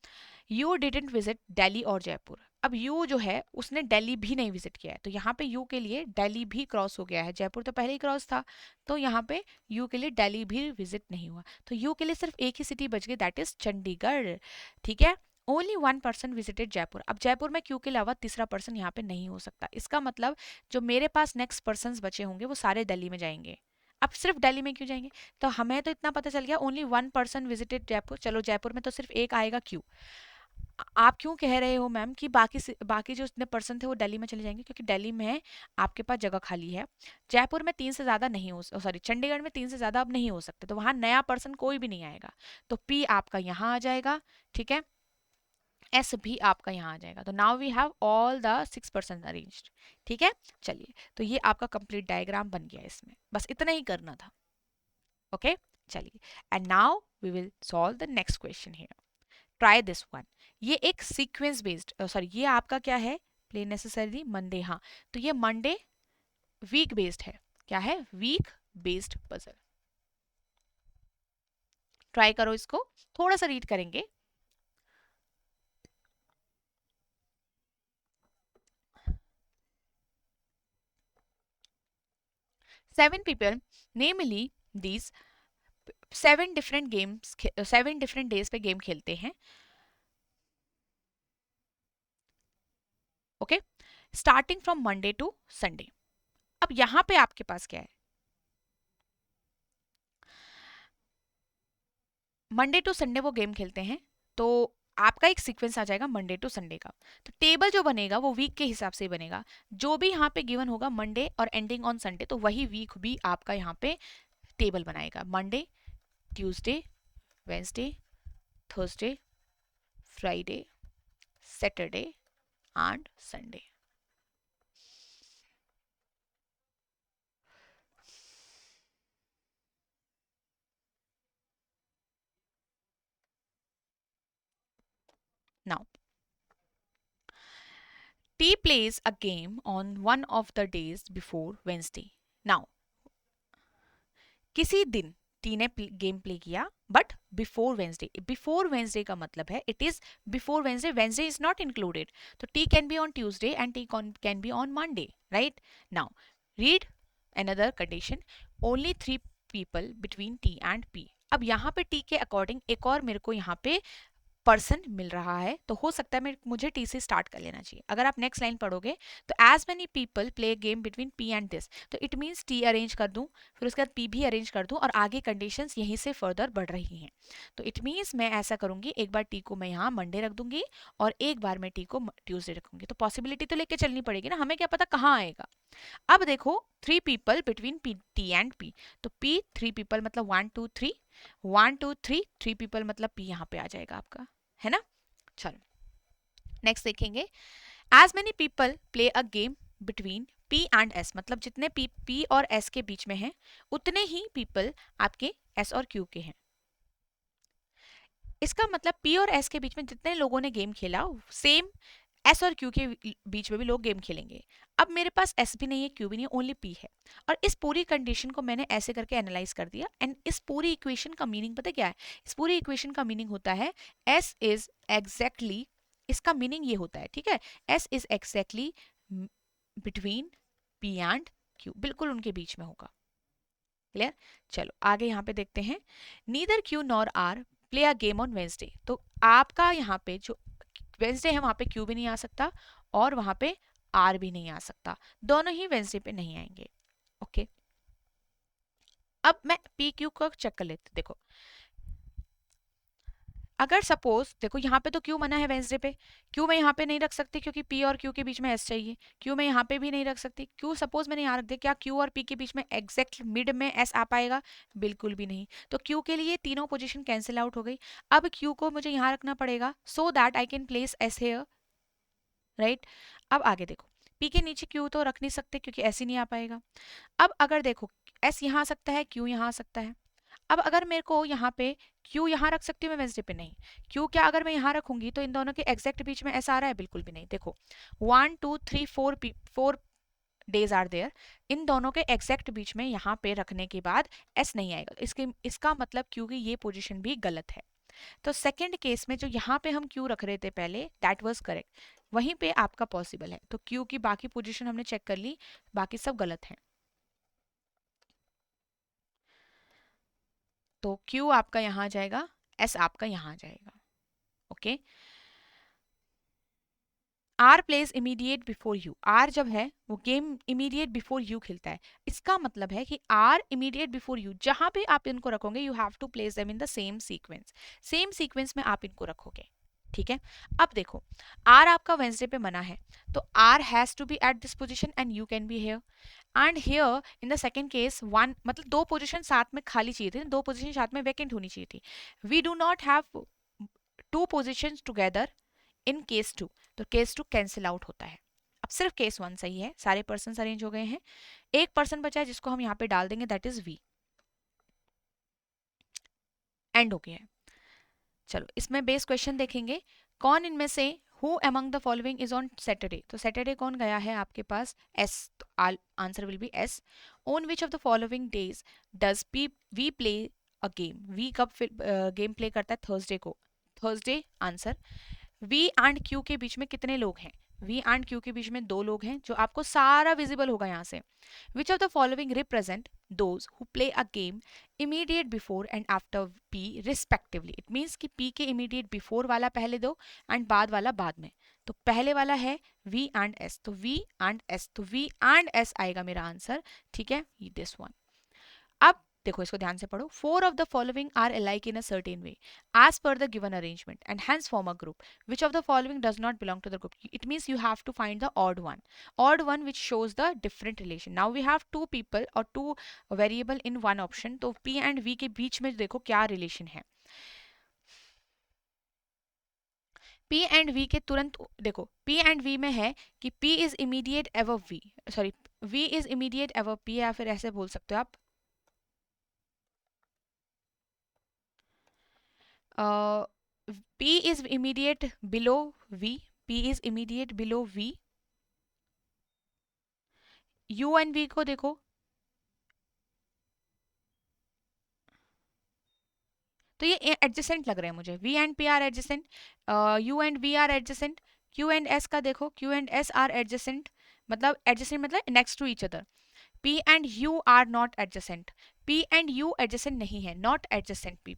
यू डिडंट विजिट दिल्ली और जयपुर, अब यू जो है उसने दिल्ली भी नहीं विजिट किया है, तो यहाँ पे यू के लिए दिल्ली भी क्रॉस हो गया है, जयपुर तो पहले ही क्रॉस था, तो यहाँ पे यू के लिए दिल्ली भी विजिट नहीं हुआ, तो यू के लिए सिर्फ एक ही सिटी बच गई, दैट इज चंडीगढ़, ठीक है। ओनली 1 पर्सन विजिटेड जयपुर, अब जयपुर में क्यू के अलावा तीसरा पर्सन यहाँ पे नहीं हो सकता, इसका मतलब जो मेरे पास नेक्स्ट पर्सन बचे होंगे वो सारे दिल्ली में जाएंगे। अब सिर्फ दिल्ली में क्यों जाएंगे? तो हमें तो इतना पता चल गया, ओनली 1 पर्सन विजिटेड जयपुर, चलो जयपुर में तो सिर्फ एक आएगा, क्यू। आप क्यों कह रहे हो मैम कि बाकी जो इतने पर्सन थे वो दिल्ली में चले जाएंगे? क्योंकि दिल्ली में आपके पास जगह खाली है। जयपुर में 3 से ज़्यादा नहीं हो, सॉरी चंडीगढ़ में 3 से ज़्यादा अब नहीं हो सकते, तो वहाँ नया पर्सन कोई भी नहीं आएगा। तो पी आपका यहाँ आ जाएगा, ठीक है। एस भी आपका यहाँ आ जाएगा। तो now we have all the 6% arranged, ठीक है। चलिए, तो ये आपका कंप्लीट डायग्राम बन गया। इसमें बस इतना ही करना था। ओके, चलिए, and now we will solve the next question here. Try this one. ये एक सीक्वेंस बेस्ड, सॉरी ये आपका क्या है, प्ले नेसेसरी मंडे, हाँ। तो ये मंडे वीक बेस्ड है। क्या है? Week based puzzle. ट्राई करो इसको, थोड़ा सा रीड करेंगे। Seven people, namely these 7 different days पे गेम खेलते हैं। Okay, starting from Monday to Sunday. अब यहां पे आपके पास क्या है, मंडे टू संडे वो गेम खेलते हैं, तो आपका एक सीक्वेंस आ जाएगा मंडे टू संडे का। तो टेबल जो बनेगा वो वीक के हिसाब से बनेगा। जो भी यहाँ पे गिवन होगा मंडे और एंडिंग ऑन संडे, तो वही वीक भी आपका यहाँ पे टेबल बनाएगा। Monday, Tuesday, Wednesday, Thursday, Friday, Saturday and Sunday. Now T plays a game on one of the days before Wednesday. Now, किसी दिन टी ने गेम प्ले किया but before Wednesday. Before Wednesday का मतलब है it is before Wednesday, Wednesday is not included. तो T can be on Tuesday and T can be on Monday, right. Now read another condition, only 3 people between T and P. अब यहाँ पे T के according एक और मेरे को यहाँ पे पर्सन मिल रहा है, तो हो सकता है मुझे टी से स्टार्ट कर लेना चाहिए। अगर आप नेक्स्ट लाइन पढ़ोगे तो as many people play game between P and this, तो इट मीन्स टी अरेंज कर दूं, फिर उसके बाद पी भी अरेंज कर दूं, और आगे कंडीशंस यहीं से फर्दर बढ़ रही हैं। तो इट मीन्स मैं ऐसा करूंगी, एक बार टी को मैं यहाँ मंडे रख दूंगी और एक बार मैं टी को ट्यूसडे रखूंगी। तो पॉसिबिलिटी तो लेके चलनी पड़ेगी ना, हमें क्या पता कहाँ आएगा। अब देखो 3 people between P T and P, तो पी 3 पीपल मतलब 1 2 3, 1 2 3, 3 पीपल मतलब पी यहाँ पे आ जाएगा आपका, है ना। चलो नेक्स्ट देखेंगे, as many people play a game between P and S, मतलब जितने पी और एस के बीच में हैं उतने ही पीपल आपके एस और क्यू के हैं। इसका मतलब पी और एस के बीच में जितने लोगों ने गेम खेला, सेम एस और क्यू के बीच में भी लोग गेम खेलेंगे। अब मेरे पास एस भी नहीं है, क्यू भी नहीं है, ओनली पी है। और इस पूरी कंडीशन को मैंने ऐसे करके एनालाइज कर दिया, एंड इस पूरी इक्वेशन का मीनिंग पता क्या है? इस पूरी इक्वेशन का मीनिंग होता है एस इज एग्जैक्टली, इसका मीनिंग ये होता है, ठीक है, S is exactly between P and Q, बिल्कुल उनके बीच में होगा। क्लियर? चलो आगे यहाँ पे देखते हैं, neither Q nor R play a game on Wednesday. तो आपका यहाँ पे जो वेंसडे है वहां पे क्यू भी नहीं आ सकता और वहां पे आर भी नहीं आ सकता, दोनों ही वेंसडे पे नहीं आएंगे। ओके, अब मैं पी क्यू को चेक कर लेती, देखो अगर सपोज देखो यहाँ पे तो क्यू मना है वेंसडे पे, क्यू मैं यहाँ पे नहीं रख सकती क्योंकि पी और क्यू के बीच में एस चाहिए, क्यू मैं यहाँ पे भी नहीं रख सकती। क्यू सपोज मैंने यहाँ रख दिया, क्या क्यू और पी के बीच में एग्जैक्ट मिड में एस आ पाएगा? बिल्कुल भी नहीं। तो क्यू के लिए तीनों पोजीशन कैंसिल आउट हो गई। अब क्यू को मुझे यहाँ रखना पड़ेगा so that I can place S here, right. अब आगे देखो, पी के नीचे क्यू तो रख नहीं सकते क्योंकि ऐसे नहीं आ पाएगा। अब अगर देखो एस यहाँ आ सकता है, क्यू यहाँ आ सकता है। अब अगर मेरे को यहाँ पे क्यू यहाँ रख सकती हूँ मैं वेंसडे पे? नहीं। क्यू क्या अगर मैं यहाँ रखूंगी तो इन दोनों के एग्जैक्ट बीच में ऐसा आ रहा है? बिल्कुल भी नहीं। देखो 1 2 3 4 डेज आर देयर, इन दोनों के एग्जैक्ट बीच में यहाँ पे रखने के बाद एस नहीं आएगा, इसका मतलब क्यू की ये पोजिशन भी गलत है। तो सेकेंड केस में जो यहाँ पे हम क्यू रख रहे थे पहले, दैट वाज करेक्ट, वहीं पे आपका पॉसिबल है। तो क्यू की बाकी पोजीशन हमने चेक कर ली, बाकी सब गलत है। तो क्यू आपका यहाँ आ जाएगा, एस आपका यहाँ आ जाएगा। Okay, R plays immediate before U, R जब है वो गेम इमीडिएट बिफोर यू खेलता है, इसका मतलब है कि आर इमीडिएट बिफोर यू, जहां पे आप इनको रखोगे you have to place them in the same sequence, same sequence में आप इनको रखोगे। ठीक है। अब देखो, आर आपका वेंसडे पे मना है, तो R has to be at this position and U can be here. And here in the second case one, मतलब दो पोजीशन साथ में खाली चाहिए थी, दो पोजीशन साथ में वैकेंट होनी चाहिए थी। We do not have two positions together in case two, तो केस टू कैंसिल आउट होता है। अब सिर्फ केस वन सही है, सारे पर्सन अरेंज हो गए हैं, एक पर्सन बचा है जिसको हम यहाँ पे डाल देंगे, दैट इज वी। एंड हो गया है। चलो इसमें बेस क्वेश्चन देखेंगे, कौन इनमें से who among the following is on Saturday, तो सैटरडे कौन गया है आपके पास, एस, तो answer will be S. On which of the following days does P V play a game, V कब गेम प्ले करता है, थर्सडे को, Thursday answer. V and Q के बीच में कितने लोग हैं, वी एंड क्यू के बीच में दो लोग हैं, जो आपको सारा विजिबल होगा यहाँ से। विच of the following represent those who play a game immediate before and after P respectively, it means कि पी के इमीडिएट बिफोर वाला पहले दो एंड बाद वाला बाद में। तो पहले वाला है वी एंड एस, तो वी एंड एस, तो वी एंड एस आएगा मेरा आंसर, ठीक है, दिस वन। अब देखो इसको ध्यान से पढ़ो, four of the following are alike in a certain way as per the given arrangement and hence form a group, which of the following does not belong to the group, it means you have to find the odd one which shows the different relation. Now we have two people और two variable in one option, तो P and V के बीच में देखो क्या relation है। P and V के तुरंत देखो, पी एंड वी में है कि P is immediate above V, sorry, V is immediate above P, या फिर ऐसे बोल सकते हो आप, P is immediate below V. P is immediate below V. U and V को देखो, तो ये एडजेसेंट लग रहे हैं मुझे, V and P are adjacent, U and V are adjacent. Q and S का देखो, Q and S are adjacent मतलब next to each other. P and U are not adjacent, P and U adjacent नहीं है, not adjacent P,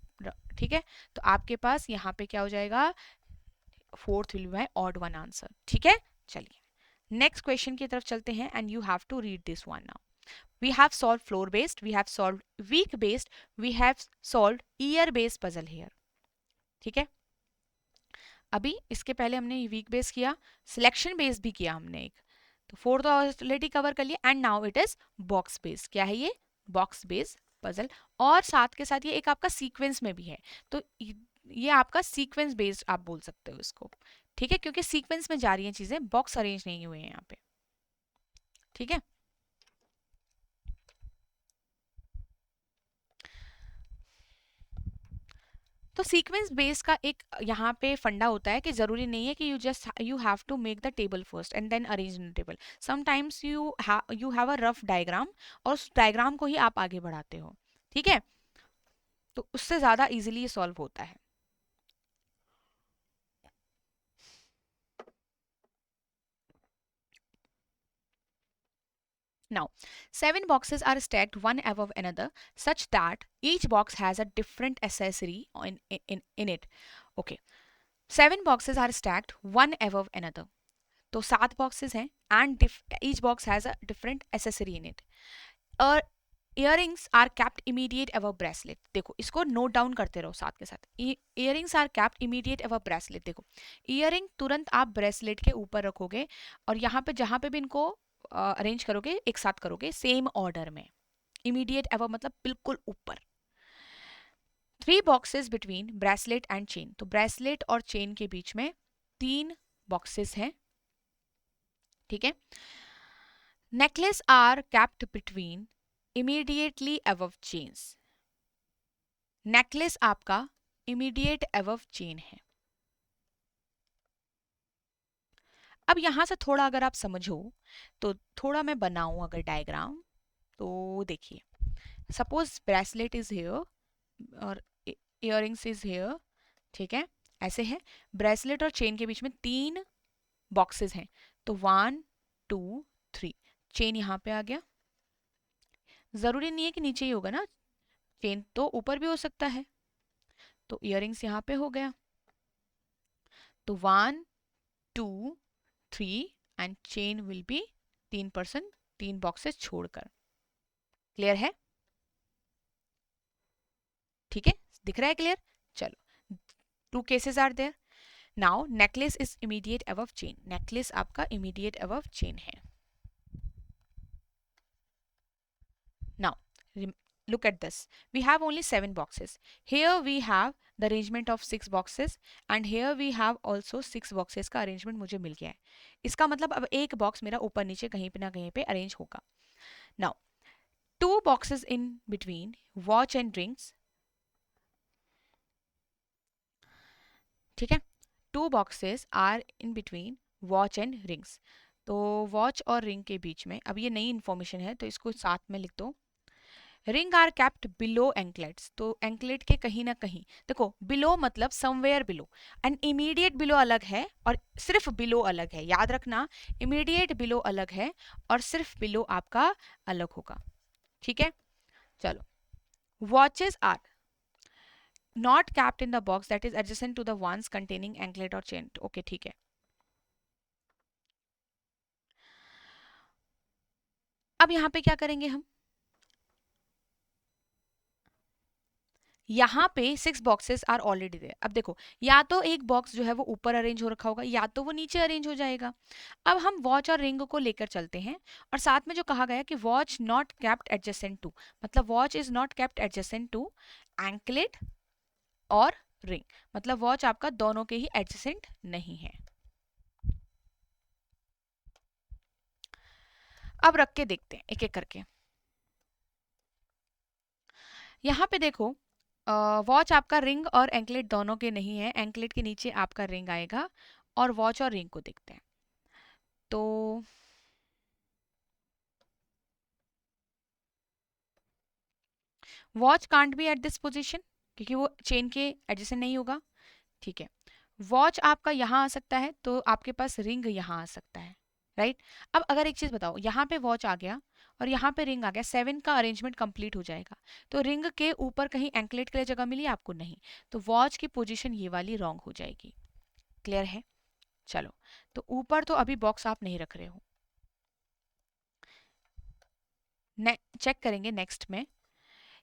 ठीक है। तो आपके पास यहाँ पे क्या हो जाएगा, fourth will be odd one answer, ठीक है। चलिए नेक्स्ट क्वेश्चन की तरफ चलते हैं and you have to read this one now. We have solved floor based, we have solved week based, we have solved year based puzzle here, ठीक है। अभी इसके पहले हमने वीक बेस किया, सिलेक्शन बेस भी किया हमने एक, तो फोर तो ऑलरेडी कवर कर लिया, and now it is box based, क्या है ये, बॉक्स बेस्ड पजल। और साथ के साथ ये एक आपका सीक्वेंस में भी है, तो ये आपका सीक्वेंस बेस्ड आप बोल सकते हो इसको, ठीक है, क्योंकि सीक्वेंस में जा रही हैं चीजें, बॉक्स अरेंज नहीं हुए हैं यहाँ पे, ठीक है। तो सीक्वेंस बेस का एक यहाँ पे फंडा होता है कि जरूरी नहीं है कि you have to make the table first and then arrange the table, sometimes you have a rough diagram और उस डायग्राम को ही आप आगे बढ़ाते हो, ठीक है, तो उससे ज्यादा इजीली सॉल्व होता है। Now, 7 boxes are stacked one above another such that each box has a different accessory in it. Okay. 7 boxes are stacked one above another. तो 7 बॉक्सेस हैं and each box has a different accessory in it. और earrings are kept immediate ever bracelet, देखो इसको note down करते रहो साथ के साथ, earrings are kept immediate ever bracelet, देखो इयरिंग तुरंत आप ब्रेसलेट के ऊपर रखोगे और यहाँ पे जहाँ पे भी इनको अरेंज करोगे एक साथ करोगे सेम ऑर्डर में, इमीडिएट एवर मतलब बिल्कुल ऊपर। 3 boxes between bracelet and chain, तो ब्रेसलेट और चेन के बीच में 3 बॉक्सेस हैं, ठीक है। Necklace are kept between immediately above chains, necklace आपका इमीडिएट अबव चेन है। अब यहां से थोड़ा अगर आप समझो तो थोड़ा मैं बनाऊं अगर डायग्राम, तो देखिए सपोज ब्रेसलेट इज हेयर और इयररिंग्स इज हेयर, ठीक है, ऐसे है, ब्रेसलेट और चेन के बीच में 3 बॉक्सेस हैं, तो 1 2 3, चेन यहाँ पे आ गया, जरूरी नहीं है कि नीचे ही होगा ना, चेन तो ऊपर भी हो सकता है, तो इयररिंग्स यहाँ पे हो गया, तो 1 2 3 and chain will be 3%, 3 boxes छोड़कर, क्लियर है, ठीक है, दिख रहा है क्लियर। चलो 2 cases are there, now necklace is immediate above chain, necklace आपका इमीडिएट अबव चेन है. Now, look at this. We have only 7 boxes. Here we have the arrangement of 6 boxes and here we have also 6 boxes का arrangement मुझे मिल गया है. इसका मतलब अब एक बॉक्स मेरा ऊपर नीचे कहीं पे ना कहीं पे अरेंज होगा. Now, 2 boxes in between watch and rings. ठीक है, 2 boxes are in between watch and rings. तो वॉच और रिंग के बीच में, अब ये नई इंफॉर्मेशन है तो इसको साथ में लिख दो. Ring are kept below anklets, तो एंकलेट के कहीं ना कहीं, देखो बिलो मतलब somewhere below, and immediate below अलग है और सिर्फ बिलो अलग है. याद रखना, इमीडिएट बिलो अलग है और सिर्फ बिलो आपका अलग होगा. ठीक है, चलो. Watches are not kept in the box that is adjacent to the ones containing anklet और चेन. ओके, ठीक है. अब यहां पे क्या करेंगे हम, यहाँ पे 6 बॉक्सेस आर ऑलरेडी देयर. अब देखो, या तो एक बॉक्स जो है वो ऊपर अरेंज हो रखा होगा या तो वो नीचे अरेंज हो जाएगा. अब हम वॉच और रिंग को लेकर चलते हैं और साथ में जो कहा गया कि watch not kept adjacent to, मतलब watch is not kept adjacent to anklet और रिंग, मतलब वॉच आपका दोनों के ही एडजेसेंट नहीं है. अब रख के देखते हैं एक एक करके. यहाँ पे देखो, वॉच आपका रिंग और एंकलेट दोनों के नहीं है, एंकलेट के नीचे आपका रिंग आएगा. और वॉच और रिंग को देखते हैं. तो watch can't be at this position क्योंकि वो चेन के एडजेसेंट नहीं होगा. ठीक है, वॉच आपका यहाँ आ सकता है तो आपके पास रिंग यहाँ आ सकता है, राइट. अब अगर एक चीज बताओ, यहाँ पे वॉच आ गया और यहाँ पे रिंग आ गया, 7 का अरेंजमेंट कंप्लीट हो जाएगा. तो रिंग के ऊपर कहीं एंकलेट के लिए जगह मिली आपको? नहीं. तो वॉच की पोजीशन ये वाली रॉन्ग हो जाएगी. क्लियर है? चलो, तो ऊपर तो अभी बॉक्स आप नहीं रख रहे हो. चेक करेंगे नेक्स्ट में.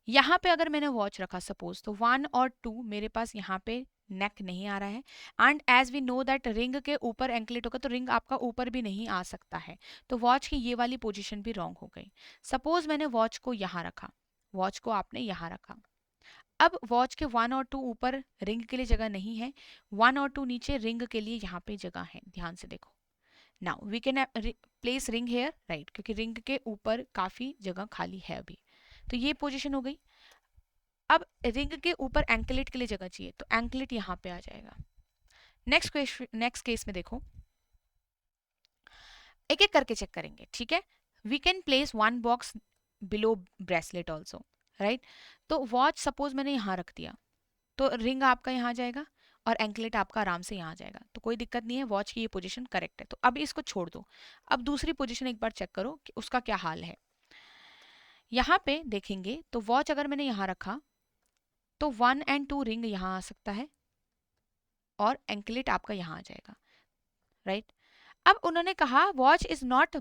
यहाँ पे अगर मैंने वॉच रखा सपोज, तो 1 और 2 मेरे पास यहाँ पे नेक नहीं आ रहा है. And as we know that ring के ऊपर एंकलेट होगा तो रिंग आपका ऊपर भी नहीं आ सकता है. तो वॉच की ये वाली पोजीशन भी रॉन्ग हो गई. सपोज मैंने वॉच को यहाँ रखा, वॉच को आपने यहाँ रखा. अब वॉच के 1 और 2 ऊपर रिंग के लिए जगह नहीं है, 1 और 2 नीचे रिंग के लिए यहाँ पे जगह है. ध्यान से देखो. Now we can place ring here, right, क्योंकि रिंग के ऊपर काफी जगह खाली है अभी. तो ये पोजीशन हो गई. अब रिंग के ऊपर एंकलेट के लिए जगह चाहिए तो एंकलेट यहाँ पे आ जाएगा. नेक्स्ट केस में देखो, एक एक करके चेक करेंगे. ठीक है, we can place 1 box below bracelet also, right. तो वॉच सपोज मैंने यहाँ रख दिया तो रिंग आपका यहाँ आ जाएगा और एंकलेट आपका आराम से यहाँ आ जाएगा. तो कोई दिक्कत नहीं है, वॉच की ये पोजीशन करेक्ट है. तो अब इसको छोड़ दो. अब दूसरी पोजीशन एक बार चेक करो कि उसका क्या हाल है. यहाँ पे देखेंगे तो वॉच अगर मैंने यहाँ रखा तो 1 एंड 2 रिंग यहाँ आ सकता है और एंकलेट आपका यहाँ आ जाएगा, राइट. अब उन्होंने कहा watch is not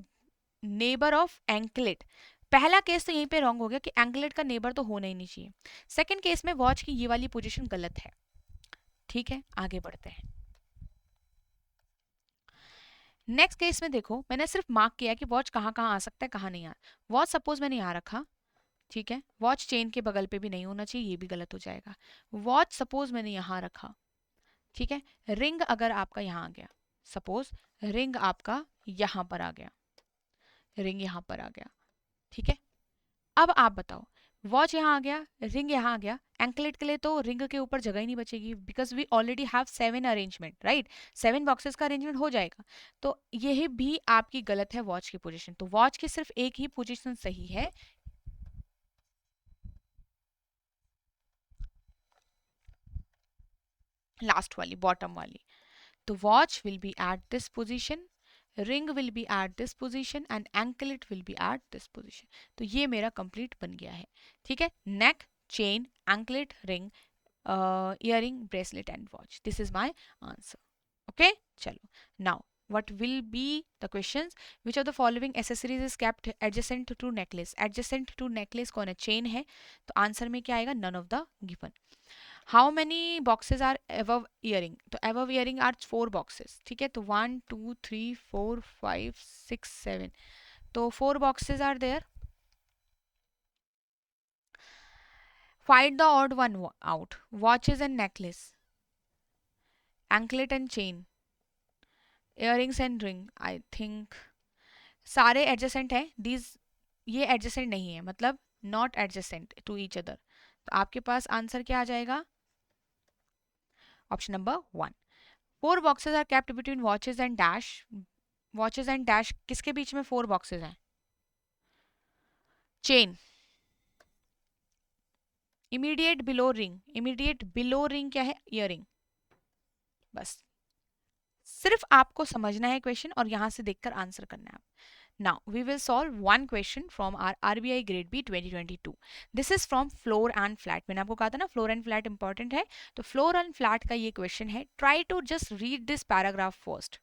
neighbour of anklet. पहला केस तो यहीं पे रॉन्ग हो गया कि एंकलेट का नेबर तो होना ही नहीं चाहिए. सेकंड केस में वॉच की ये वाली पोजीशन गलत है. ठीक है, आगे बढ़ते हैं. नेक्स्ट केस में देखो, मैंने सिर्फ मार्क किया कि वॉच कहाँ कहाँ आ सकता है, कहाँ नहीं आ. वॉच सपोज मैंने यहाँ रखा, ठीक है, वॉच चेन के बगल पे भी नहीं होना चाहिए, ये भी गलत हो जाएगा. वॉच सपोज मैंने यहाँ रखा, ठीक है. रिंग अगर आपका यहाँ आ गया, सपोज रिंग आपका यहाँ पर आ गया, रिंग यहाँ पर आ गया. ठीक है, अब आप बताओ, वॉच यहाँ आ गया, रिंग यहाँ आ गया, एंकलेट के लिए तो रिंग के ऊपर जगह ही नहीं बचेगी because we already have 7 arrangement, right. 7 boxes का अरेंजमेंट हो जाएगा. तो यही भी आपकी गलत है वॉच की पोजीशन. तो वॉच की सिर्फ एक ही पोजीशन सही है, लास्ट वाली, बॉटम वाली. तो watch will be at this position, ring will be at this position and anklet will be at this position. तो ये मेरा कंप्लीट बन गया है. ठीक है, neck, chain, anklet, ring, earring, bracelet and watch. This is my answer. Okay, चलो. Now what will be the questions, which of the following accessories is kept adjacent to necklace. adjacent to necklace कौन है? Chain है. तो answer में क्या आएगा? none of the given. How many boxes are above earring, तो above earring are 4 boxes, ठीक है, तो 1 2 3 4 5 6 7, तो 4 boxes are there. Find the odd one out. Watches and necklace, anklet and chain, earrings and ring. I think सारे adjacent हैं. These ये adjacent नहीं है, मतलब not adjacent to each other. तो आपके पास आंसर क्या आ जाएगा? Option number 1. 4 boxes are kept between watches and dash. Watches and dash किसके बीच में 4 बॉक्सेस हैं? Chain. Immediate below ring. Immediate below ring क्या है? ईयरिंग. बस सिर्फ आपको समझना है क्वेश्चन और यहां से देखकर आंसर करना है. Now we will solve one question from our RBI Grade B 2022. This is from floor and flat. मैंने आपको कहा था ना floor and flat important है, तो floor and flat का ये question है. Try to just read this paragraph first.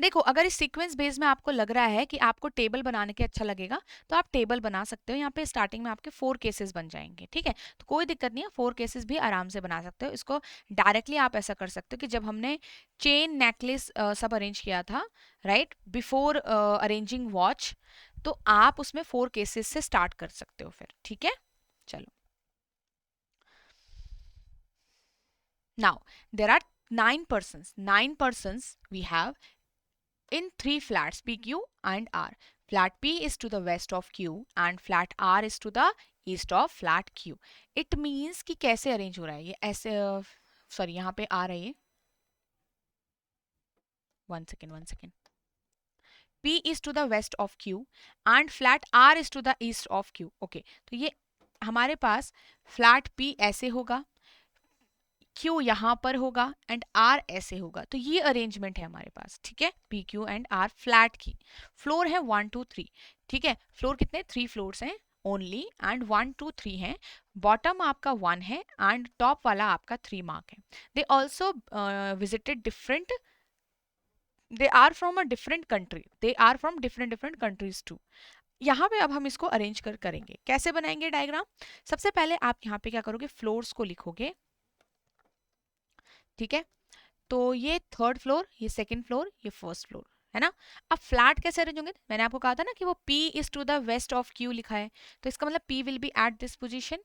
देखो, अगर इस सीक्वेंस बेस में आपको लग रहा है कि आपको टेबल बनाने के अच्छा लगेगा, तो आप टेबल बना सकते हो. यहाँ पे स्टार्टिंग में आपके 4 केसेस बन जाएंगे, ठीक है, तो कोई दिक्कत नहीं है, 4 केसेस भी आराम से बना सकते हो. इसको डायरेक्टली आप ऐसा कर सकते हो कि जब हमने चेन नेकलेस सब अरेंज किया था, राइट, बिफोर अरेंजिंग वॉच, तो आप उसमें 4 केसेस से स्टार्ट कर सकते हो फिर, ठीक है. चलो, now there are 9 persons we have in 3 flats P, Q and R. Flat P is to the west of Q and flat R is to the east of flat Q. It means कि कैसे arrange हो रहा है ये ऐसे. Sorry, यहाँ पे आ रही है. 1 second. P is to the west of Q and flat R is to the east of Q. Okay, तो ये हमारे पास फ्लैट P ऐसे होगा, Q यहाँ पर होगा एंड R ऐसे होगा. तो ये अरेंजमेंट है हमारे पास, ठीक है, P Q and R flat की. फ्लोर है 1 2 3, ठीक है, फ्लोर कितने? 3 फ्लोर्स हैं ओनली एंड 1 2 3 है. बॉटम आपका 1 है एंड टॉप वाला आपका 3 मार्क है. They also visited different, they are from a different country, they are from different different countries too. यहाँ पे अब हम इसको अरेंज करेंगे. कैसे बनाएंगे डायग्राम? सबसे पहले आप यहाँ पे क्या करोगे? फ्लोर्स को लिखोगे, ठीक है, तो ये 3rd फ्लोर, ये 2nd फ्लोर, ये 1st फ्लोर, है ना. अब फ्लैट कैसे अरेंज होंगे? मैंने आपको कहा था ना कि वो P is to the west of Q लिखा है, तो इसका मतलब P will be at this position,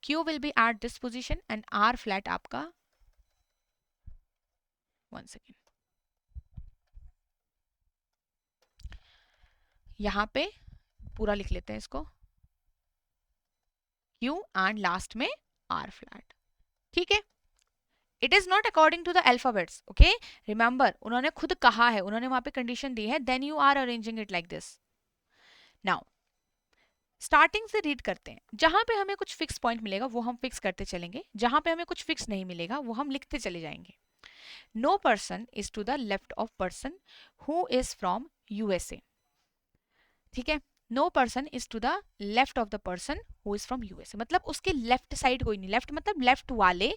Q will be at this position and R flat आपका. 1 सेकेंड, यहाँ पे पूरा लिख लेते हैं इसको, Q एंड लास्ट में R फ्लैट, ठीक है. It is not according to the alphabets, okay, remember उन्होंने खुद कहा है, उन्होंने वहां पे कंडीशन दी है, then you are arranging it like this. Now starting से रीड करते हैं. जहां पे हमें कुछ फिक्स पॉइंट मिलेगा वो हम फिक्स करते चलेंगे, जहां पे हमें कुछ फिक्स नहीं मिलेगा वो हम लिखते चले जाएंगे. No person is to the left of person who is from USA, ठीक है. No person is to the left of the person who is from USA, मतलब उसके लेफ्ट साइड कोई नहीं. लेफ्ट मतलब लेफ्ट वाले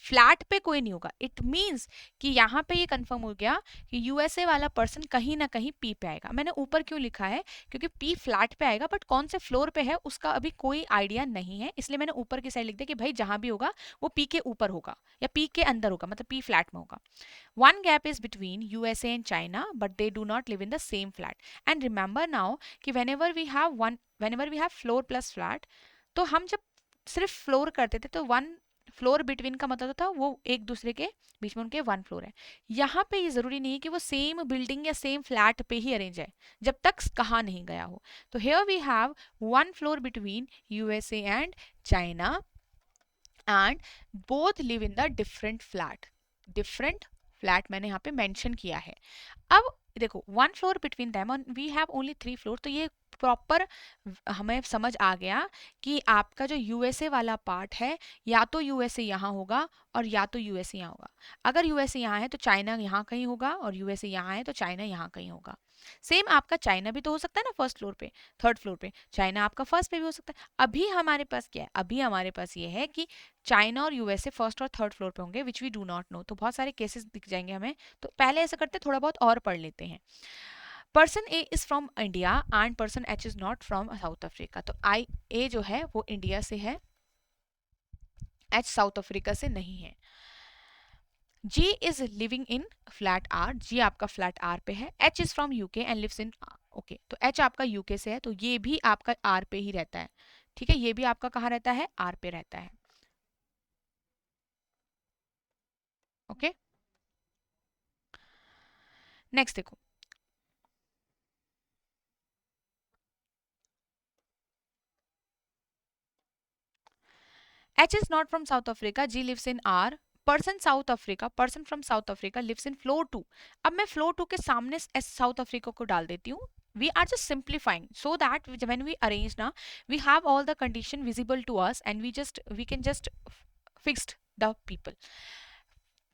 फ्लैट पे कोई नहीं होगा. इट मींस कि यहाँ पे ये कंफर्म हो गया कि यूएसए वाला पर्सन कहीं ना कहीं पी पे आएगा. मैंने ऊपर क्यों लिखा है? क्योंकि पी फ्लैट पे आएगा, बट कौन से फ्लोर पे है उसका अभी कोई आइडिया नहीं है, इसलिए मैंने ऊपर की साइड लिख दिया कि भाई जहां भी होगा वो पी के ऊपर होगा या पी के अंदर होगा, मतलब पी फ्लैट में होगा. One gap is between USA and China, but they do not live in the same flat. And remember now कि whenever we have floor plus flat, तो हम जब सिर्फ फ्लोर करते थे तो 1 फ्लोर बिटवीन का मतलब था वो एक दूसरे के बीच में उनके 1 फ्लोर है. यहाँ पे ये जरूरी नहीं कि वो सेम बिल्डिंग या सेम फ्लैट पे ही अरेंज है, जब तक कहा नहीं गया हो. तो here we have 1 floor between USA and China and both live in the different flat मैंने यहाँ पे मेंशन किया है. अब देखो 1 फ्लोर बिटवीन देम और वी हैव ओनली 3 फ्लोर, तो ये प्रॉपर हमें समझ आ गया कि आपका जो यूएसए वाला पार्ट है या तो यूएसए यहाँ होगा और या तो यूएसए यहाँ होगा. अगर यूएसए यहाँ है तो चाइना यहाँ कहीं होगा और यूएसए यहाँ है तो चाइना यहाँ कहीं होगा. सेम आपका चाइना भी तो हो सकता है ना 1st फ्लोर पे, 3rd फ्लोर पे चाइना आपका 1st पे भी हो सकता है. अभी हमारे पास क्या है? अभी हमारे पास ये है कि चाइना और यूएसए फर्स्ट और थर्ड फ्लोर पे होंगे, which we do not know. तो बहुत सारे केसेस दिख जाएंगे हमें, तो पहले ऐसा करते थोड़ा बहुत और पढ़ लेते हैं। Person A is from India and person H is not from south Africa. तो आई ए जो है वो इंडिया से है, एच साउथ अफ्रीका से नहीं है। G is living in flat R, G आपका फ्लैट आर पे है। H is from UK and lives in, okay, तो एच आपका यूके से है, तो ये भी आपका आर पे ही रहता है। ठीक है, ये भी आपका कहाँ रहता है, आर पे रहता है। ओके, नेक्स्ट देखो, H is not from South Africa, G lives in R, person South Africa, person from South Africa lives in floor 2। अब मैं floor 2 के सामने South Africa को डाल देती हूँ। We are just simplifying so that when we arrange ना, we have all the condition visible to us and we can just fixed the people।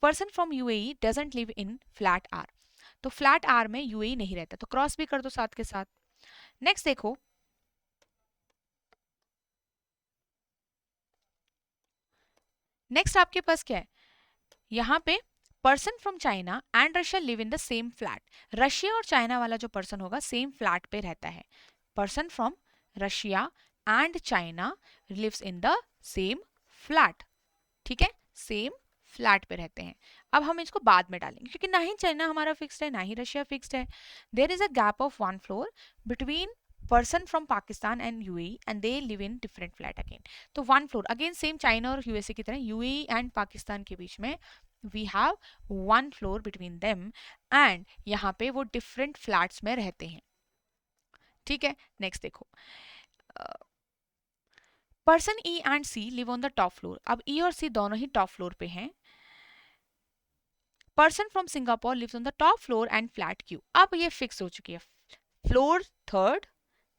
Person from UAE doesn't live in flat R, तो flat R में UAE नहीं रहता, तो cross भी कर दो साथ के साथ। नेक्स्ट देखो, नेक्स्ट आपके पास क्या है, यहाँ पे person from China and Russia live in the same flat. Russia और चाइना वाला जो पर्सन होगा सेम फ्लैट पे रहता है। Person from Russia and China lives in the same flat. ठीक है, सेम फ्लैट पे रहते हैं। अब हम इसको बाद में डालेंगे क्योंकि ना ही चाइना हमारा फिक्स्ड है ना ही रशिया फिक्स्ड है। There is a gap of 1 floor between person from Pakistan and UAE and they live in different flat again. तो 1 फ्लोर अगेन सेम चाइना और यूएसए की तरह यूएई एंड पाकिस्तान के बीच में we have 1 floor between them and यहाँ पे वो डिफरेंट फ्लैट्स में रहते हैं। ठीक है, नेक्स्ट देखो, person E and C live on the top floor. अब ई और सी दोनों ही टॉप फ्लोर पे हैं। Person from Singapore lives on the top floor and flat Q. अब ये फिक्स हो चुकी है, फ्लोर थर्ड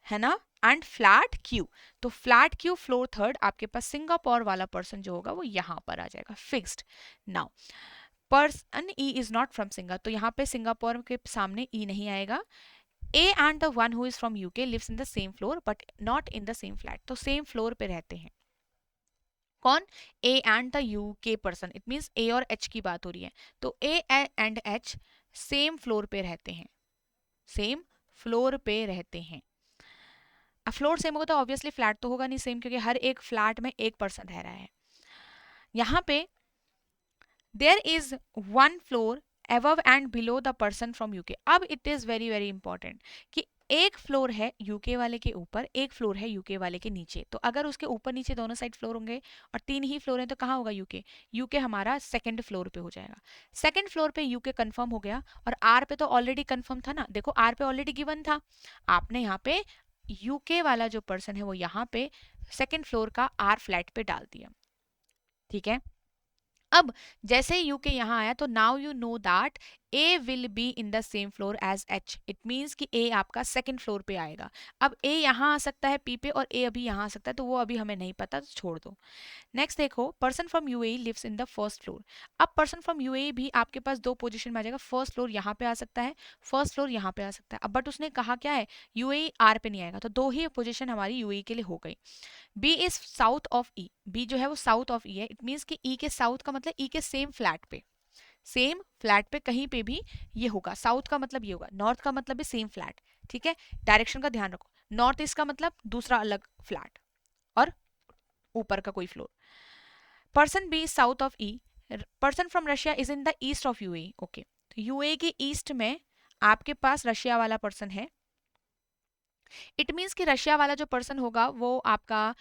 है ना एंड फ्लैट क्यू। तो फ्लैट क्यू फ्लोर थर्ड आपके पास सिंगापुर वाला पर्सन जो होगा वो यहाँ पर आ जाएगा fixed. Now person E is not from सिंगा, तो यहाँ पे सिंगापुर के सामने ई नहीं आएगा। A and the one who is from UK lives in the same floor but not in the same flat, तो सेम फ्लोर पे रहते हैं। कौन, A and the UK person, it means A और एच की बात हो रही है। तो A and H same floor पे रहते हैं, सेम फ्लोर पे रहते हैं। अब फ्लोर सेम होगा तो ऑब्वियसली फ्लैट तो होगा नहीं सेम, क्योंकि हर एक फ्लैट में एक पर्सन रह रहा है। यहाँ पे there is 1 floor above and below the person from UK. अब it is very very important कि एक फ्लोर है यूके वाले के ऊपर, एक फ्लोर है यूके वाले के नीचे। तो अगर उसके ऊपर नीचे दोनों साइड फ्लोर होंगे और 3 ही फ्लोर हैं तो कहाँ होगा यूके, यूके हमारा सेकंड फ्लोर पे हो जाएगा। सेकंड फ्लोर पे यूके कंफर्म हो गया और आर पे तो ऑलरेडी कंफर्म था ना, देखो आर पे ऑलरेडी गिवन था। आपने यहाँ पे यूके वाला जो पर्सन है वो यहाँ पे सेकंड फ्लोर का आर फ्लैट पे डाल दिया। ठीक है, अब जैसे ही यूके यहाँ आया तो now you know that A will be in the same floor as H. It means कि ए आपका सेकंड फ्लोर पे आएगा। अब ए यहाँ आ सकता है पी पे और ए अभी यहाँ आ सकता है, तो वो अभी हमें नहीं पता, तो छोड़ दो। नेक्स्ट देखो, person from UAE lives in the first floor. अब पर्सन फ्रॉम यूएई भी आपके पास दो पोजीशन में आ जाएगा, फर्स्ट फ्लोर यहाँ पे आ सकता है, फर्स्ट फ्लोर यहाँ पे आ सकता है। अब बट उसने कहा क्या है, यूएई आर पे नहीं आएगा, तो दो ही पोजीशन हमारी यूएई के लिए हो गई। B is south of E, B जो है वो साउथ ऑफ ई है। इट मीन्स कि ई के साउथ का मतलब ई के सेम फ्लैट पे, सेम फ्लैट पे कहीं पे भी ये होगा। साउथ का मतलब ये होगा, नॉर्थ का मतलब है सेम फ्लैट। ठीक है, डायरेक्शन का ध्यान रखो, नॉर्थ ईस्ट का मतलब दूसरा अलग फ्लैट और ऊपर का कोई floor. Person B south of E, person from Russia is in the east of UAE. Okay, तो यूएई के ईस्ट में आपके पास रशिया वाला पर्सन है। इट मीन्स कि रशिया वाला जो पर्सन होगा वो आपका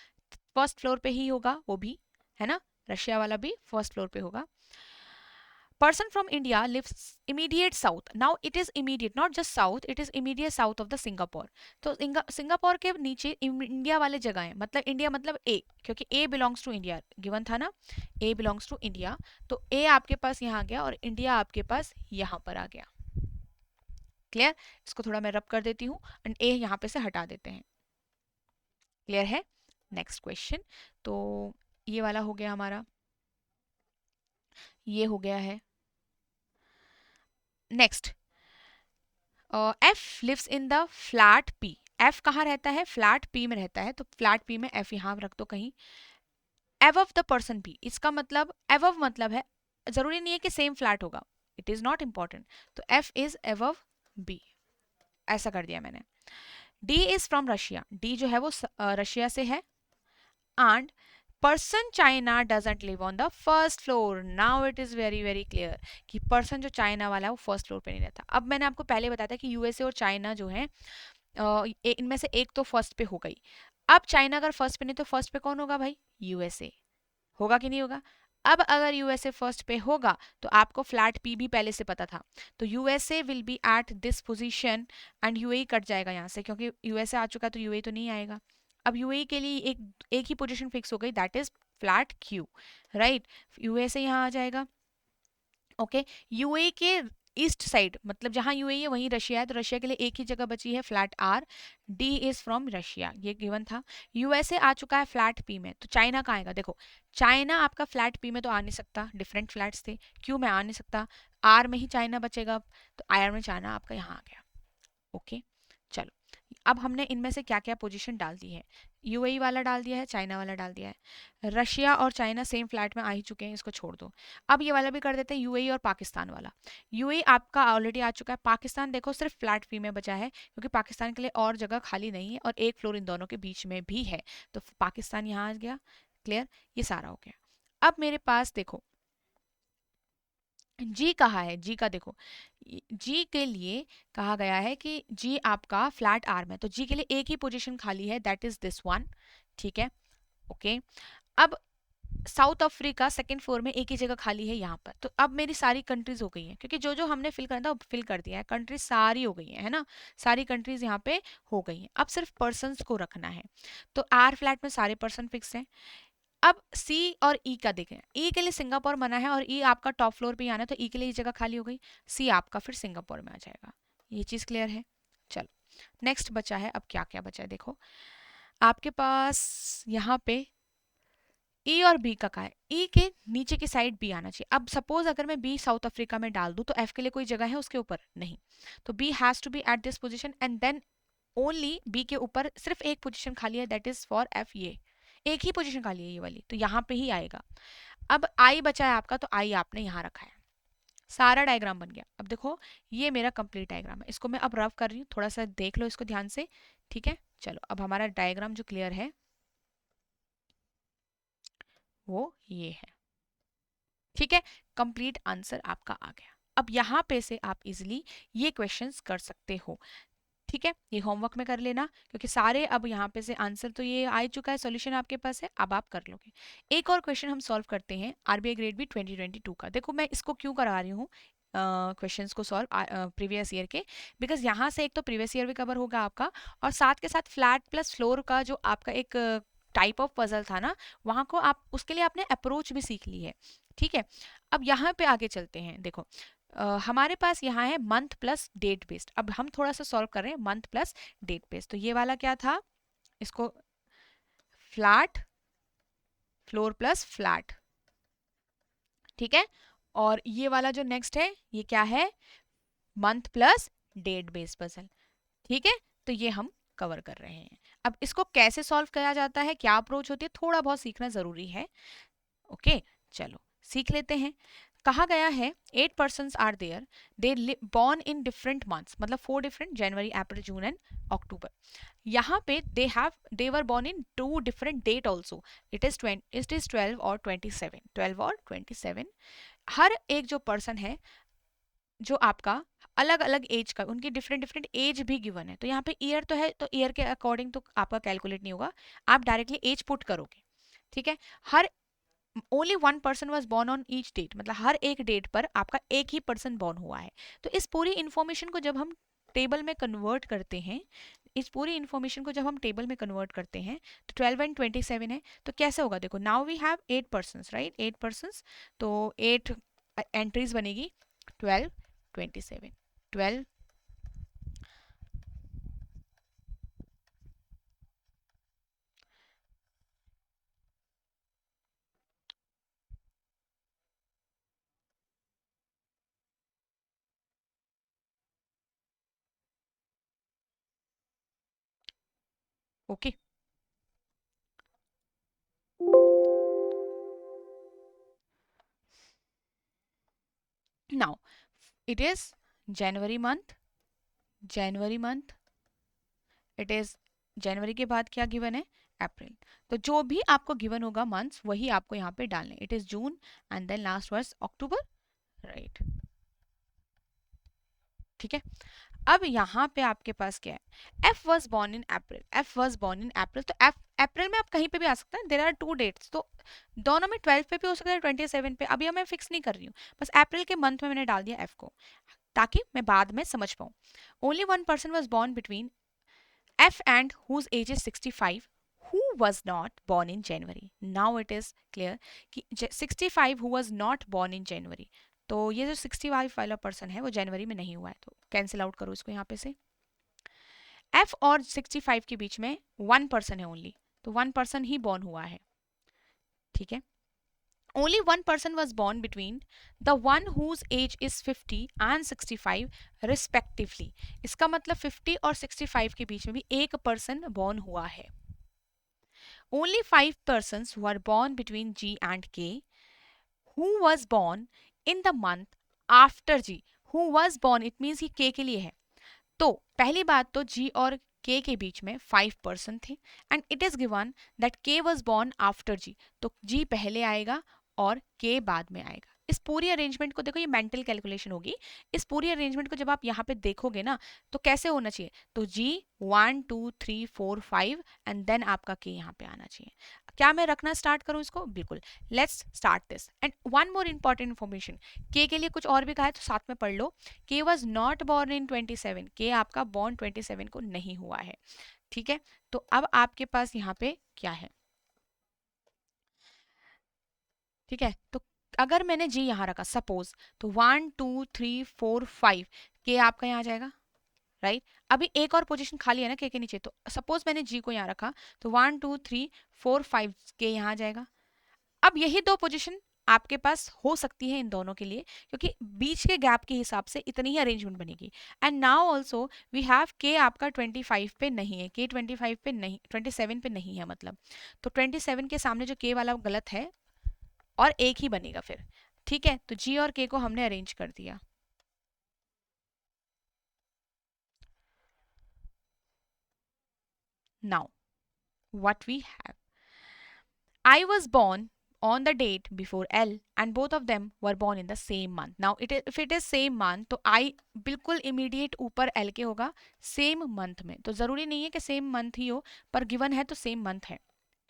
फर्स्ट फ्लोर पे ही होगा, वो भी है ना, रशिया वाला भी फर्स्ट फ्लोर पे होगा। Person from India lives immediate south. Now it is immediate not just south, it is immediate south of the Singapore. तो सिंगापुर के नीचे इंडिया वाले जगह है, मतलब इंडिया मतलब ए, क्योंकि ए बिलोंग्स टू इंडिया गिवन था ना, ए बिलोंग्स टू इंडिया, तो ए आपके पास यहाँ आ गया और इंडिया आपके पास यहाँ पर आ गया। क्लियर, इसको थोड़ा मैं रब कर देती हूँ एंड ए यहाँ पे से हटा देते हैं। क्लियर है, नेक्स्ट क्वेश्चन। तो ये वाला हो गया हमारा, ये हो गया है। Next, F lives in the flat P. F कहाँ रहता है, फ्लैट पी में रहता है, तो फ्लैट पी में एफ यहाँ रख दो कहीं। एवव द पर्सन बी, इसका मतलब एवव मतलब है, जरूरी नहीं है कि सेम फ्लैट होगा, इट इज नॉट इंपॉर्टेंट, तो एफ इज एवव बी, ऐसा कर दिया मैंने। D is from Russia, D जो है वो रशिया से है, and person China doesn't live on the first floor. Now it is very very clear कि पर्सन जो चाइना वाला है वो फर्स्ट फ्लोर पे नहीं रहता। अब मैंने आपको पहले बताया था कि यूएसए और चाइना जो है इनमें से एक तो फर्स्ट पे हो गई। अब चाइना अगर फर्स्ट पे नहीं तो फर्स्ट पे कौन होगा भाई, यूएसए, होगा कि नहीं होगा। अब अगर यूएसए फर्स्ट पे होगा तो आपको फ्लैट पी भी पहले से पता था, तो USA will be at this position and UAE cut जाएगा यहाँ से, क्योंकि यूएसए आ चुका है तो यूएई तो नहीं आएगा। अब यूएई के लिए एक एक ही पोजीशन फिक्स हो गई, that is flat Q, right. USA यहाँ आ जाएगा, ओके। यूएई के ईस्ट साइड मतलब जहां यूएई है वहीं रशिया है, तो रशिया के लिए एक ही जगह बची है flat R, D is from Russia, ये गिवन था। यूएसए आ चुका है फ्लैट पी में, तो चाइना कहाँ आएगा, देखो चाइना आपका फ्लैट पी में तो आ नहीं सकता, डिफरेंट फ्लैट्स थे, क्यू में आ नहीं सकता, आर में ही चाइना बचेगा, तो आर में चाइना आपका यहाँ आ गया, ओके। चलो, अब हमने इनमें से क्या क्या पोजीशन डाल दी है, यूएई वाला डाल दिया है, चाइना वाला डाल दिया है, रशिया और चाइना सेम फ्लैट में आ ही चुके हैं, इसको छोड़ दो। अब ये वाला भी कर देते हैं, यूएई और पाकिस्तान वाला। यूएई आपका ऑलरेडी आ चुका है, पाकिस्तान देखो सिर्फ फ्लैट फी में बचा है, क्योंकि पाकिस्तान के लिए और जगह खाली नहीं है और एक फ्लोर इन दोनों के बीच में भी है, तो पाकिस्तान यहाँ आ गया, क्लियर, ये सारा हो गया। अब मेरे पास देखो जी कहाँ है, जी का देखो, जी के लिए कहा गया है कि जी आपका फ्लैट आर्म है, तो जी के लिए एक ही पोजीशन खाली है, दैट इज दिस वन, ठीक है, ओके। अब साउथ अफ्रीका सेकंड फ्लोर में एक ही जगह खाली है यहाँ पर, तो अब मेरी सारी कंट्रीज हो गई हैं, क्योंकि जो जो हमने फिल करना था वो फिल कर दिया है, कंट्रीज सारी हो गई हैं, है ना, सारी कंट्रीज यहाँ पे हो गई हैं। अब सिर्फ पर्सन्स को रखना है, तो आर फ्लैट में सारे पर्सन फिक्स हैं। अब सी और ई का देखें, ई के लिए सिंगापुर मना है और ई आपका टॉप फ्लोर पे ही आना है, तो ई के लिए ये जगह खाली हो गई, सी आपका फिर सिंगापुर में आ जाएगा, ये चीज़ क्लियर है। चलो, नेक्स्ट बचा है, अब क्या क्या बचा है देखो, आपके पास यहाँ पे ई और बी का है, ई के नीचे की साइड बी आना चाहिए। अब सपोज अगर मैं बी साउथ अफ्रीका में डाल दूं तो एफ के लिए कोई जगह है उसके ऊपर, नहीं, तो B has to be at this position and then only B के ऊपर सिर्फ एक पोजीशन खाली है, दैट इज फॉर एफ, ये एक ही पोजीशन खाली है ये वाली, तो यहाँ पे ही आएगा। अब आई बचा है आपका, तो आई आपने यहाँ रखा है, सारा डायग्राम बन गया। अब देखो ये मेरा कंप्लीट डायग्राम है, इसको मैं अब रफ कर रही हूँ, थोड़ा सा देख लो इसको ध्यान से, ठीक है। चलो, अब हमारा डायग्राम जो क्लियर है वो ये है, ठीक है, कंप्लीट आंसर आपका आ गया। अब यहाँ पे से आप इजिली ये क्वेश्चंस कर सकते हो, ठीक है, ये होमवर्क में कर लेना, क्योंकि सारे अब यहाँ पे से आंसर तो ये आ चुका है, सॉल्यूशन आपके पास है, अब आप कर लोगे। एक और क्वेश्चन हम सॉल्व करते हैं आरबीआई ग्रेड बी 2022 का। देखो मैं इसको क्यों करा रही हूँ क्वेश्चंस को सॉल्व प्रीवियस ईयर के, बिकॉज यहाँ से एक तो प्रीवियस ईयर भी कवर होगा आपका, और साथ के साथ फ्लैट प्लस फ्लोर का जो आपका एक टाइप ऑफ पजल था ना, वहाँ को आप उसके लिए आपने अप्रोच भी सीख ली है, ठीक है। अब यहाँ पे आगे चलते हैं, देखो हमारे पास यहाँ है मंथ प्लस डेट बेस्ड, अब हम थोड़ा सा सॉल्व कर रहे हैं मंथ प्लस डेट बेस्ड, तो ये वाला क्या था, इसको फ्लैट फ्लोर प्लस फ्लैट, ठीक है, और ये वाला जो नेक्स्ट है ये क्या है, month plus date based puzzle, ठीक है, तो ये हम कवर कर रहे हैं। अब इसको कैसे सॉल्व किया जाता है, क्या अप्रोच होती है, थोड़ा बहुत सीखना जरूरी है, ओके। चलो सीख लेते हैं। कहा गया है 8 persons are there, they born in different months, मतलब 4 different, January April June and October. यहाँ पे they were born in 2 different date also, it is 12 और 27, 12 और 27। हर एक जो पर्सन है जो आपका अलग अलग एज का, उनकी डिफरेंट डिफरेंट एज भी गिवन है, तो यहाँ पे ईयर तो है, तो ईयर के अकॉर्डिंग तो आपका कैलकुलेट नहीं होगा, आप डायरेक्टली एज पुट करोगे, ठीक है। हर only 1 person was born on each date, मतलब हर एक डेट पर आपका एक ही पर्सन बॉर्न हुआ है, तो इस पूरी इंफॉर्मेशन को जब हम टेबल में कन्वर्ट करते हैं, इस पूरी इंफॉर्मेशन को जब हम टेबल में कन्वर्ट करते हैं, तो 12 and 27 है, तो कैसे होगा, देखो now we have 8 persons, right, 8 persons, तो 8 एंट्रीज बनेगी, 12 27, 12, okay. Now it is January month, January month, it is January के बाद क्या गिवन है, अप्रैल। तो जो भी आपको गिवन होगा मंथ्स वही आपको यहाँ पे डालने, it is June and then last was October, right. ठीक है, अब यहाँ पे आपके पास क्या है, F was born in April, F was born in April, तो एफ अप्रैल में आप कहीं पे भी आ सकते हैं, देर आर टू डेट्स, तो दोनों में 12 पे भी हो सकता है 27 पे, अभी मैं फिक्स नहीं कर रही हूँ, बस अप्रैल के मंथ में मैंने डाल दिया एफ को ताकि मैं बाद में समझ पाऊँ। Only one person was born between F and whose age is 65 who was not born in January. Now it is clear कि 65 who was not born in January. तो ये जो 65 वाला पर्सन है वो जनवरी में नहीं हुआ है, तो कैंसिल आउट करो इसको यहाँ पे से। F और 65 के बीच में वन पर्सन है ओनली, तो वन पर्सन ही बॉर्न हुआ है। ठीक है, only one person was born between the one whose age is 50 and 65 respectively. इसका मतलब 50 और 65 के बीच में भी एक पर्सन बॉर्न हुआ है। Only 5 persons were born between G and K. Who was born in the month after G? Who was born, it means he K के लिए है। तो पहली बात तो G और K के बीच में 5 पर्सन थे and it is given that K was born after G, तो G पहले आएगा और K बाद में आएगा। इस पूरी अरेंजमेंट को देखो, ये मेंटल कैलकुलेशन होगी, इस पूरी अरेंजमेंट को जब आप यहाँ पे देखोगे ना तो कैसे होना चाहिए, तो G 1 2 3 4 5 एंड देन आपका K यहाँ पे आना चाहिए। क्या मैं रखना स्टार्ट करूँ इसको, बिल्कुल, let's start this. And one more important information, K के लिए कुछ और भी कहा है तो साथ में पढ़ लो। K was not born in 27, K आपका born 27 को नहीं हुआ है। ठीक है, तो अब आपके पास यहाँ पे क्या है, ठीक है, तो अगर मैंने G यहाँ रखा सपोज, तो 1 2 3 4 5 K आपका यहाँ आ जाएगा, राइट। अभी एक और पोजीशन खाली है ना K के नीचे, तो सपोज मैंने G को यहाँ रखा तो 1 2 3 4 5 K यहाँ आ जाएगा। अब यही दो पोजीशन आपके पास हो सकती है इन दोनों के लिए, क्योंकि बीच के गैप के हिसाब से इतनी ही अरेंजमेंट बनेगी। And now also we have के आपका 25 पे नहीं है, के 25 पे नहीं, 27 पे नहीं है मतलब, तो 27 के सामने जो के वाला गलत है और एक ही बनेगा फिर। ठीक है, तो जी और के को हमने अरेंज कर दिया। Now what we have, I was born on the date before L and both of them were born in the same month. Now if it is same month तो I बिल्कुल immediate ऊपर L के होगा same month में, तो ज़रूरी नहीं है कि same month ही हो, पर given है तो same month है।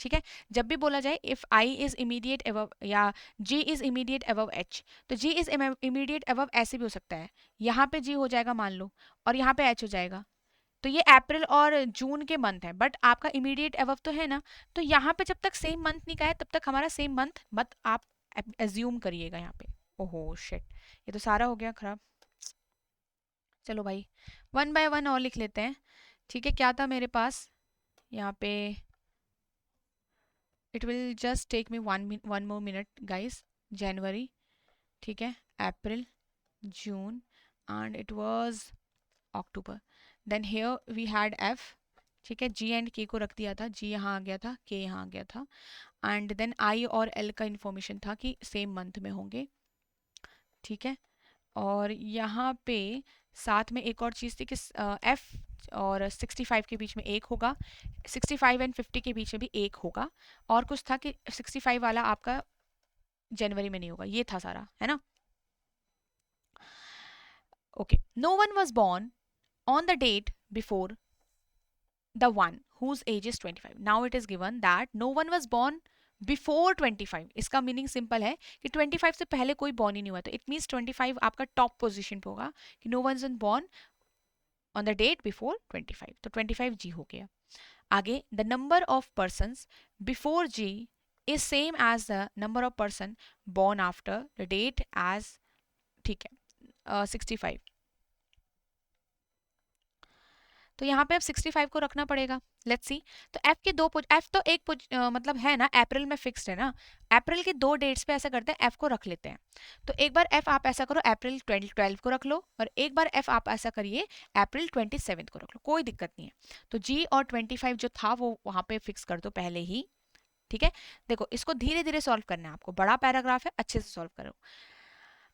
ठीक है, जब भी बोला जाए if I is immediate above या G is immediate above H, तो G is immediate above ऐसे भी हो सकता है, यहाँ पे G हो जाएगा मान लो और यहाँ पे H हो जाएगा, तो ये अप्रैल और जून के मंथ है, बट आपका इमीडिएट अबव तो है ना, तो यहाँ पे जब तक सेम मंथ नहीं कहा है तब तक हमारा सेम मंथ मत आप एज्यूम करिएगा यहाँ पे। ओहो शिट, ये तो सारा हो गया खराब। चलो भाई वन बाय वन और लिख लेते हैं। ठीक है, क्या था मेरे पास यहाँ पे, it will just take me one more minute guys. January, ठीक है, April, June and it was October, then here we had F, ठीक है, जी एंड के को रख दिया था, जी यहाँ आ गया था, के यहाँ आ गया था, एंड देन आई और एल का इन्फॉर्मेशन था कि सेम मंथ में होंगे। ठीक है, और यहाँ पे साथ में एक और चीज़ थी कि एफ और 65 के बीच में एक होगा, 65 एंड 50 के बीच में भी एक होगा, और कुछ था कि 65 वाला आपका जनवरी में नहीं होगा, ये था सारा, है ना। Okay, no one was born on the date before the one whose age is 25. Now it is given that no one was born before 25। इसका मीनिंग सिंपल है कि 25 से पहले कोई बॉर्न ही नहीं हुआ, तो इट मीन्स 25 आपका टॉप पोजीशन पे होगा कि no one is born on the date before 25, तो 25 जी हो गया। आगे the number of persons before G is same as the number of person born after the date as, ठीक है, 65, तो यहाँ पे अब 65 को रखना पड़ेगा। लेट्स सी, तो एफ के दो एफ तो एक मतलब है ना अप्रैल में फिक्स्ड है ना, अप्रैल के दो डेट्स पे ऐसा करते हैं एफ को रख लेते हैं। तो एक बार एफ आप ऐसा करो अप्रैल 12 को रख लो, और एक बार एफ आप ऐसा करिए अप्रैल 27 को रख लो, कोई दिक्कत नहीं है। तो जी और 25 जो था वो वहाँ पे फिक्स कर दो पहले ही। ठीक है, देखो इसको धीरे धीरे सॉल्व करना है आपको, बड़ा पैराग्राफ है, अच्छे से सॉल्व करो।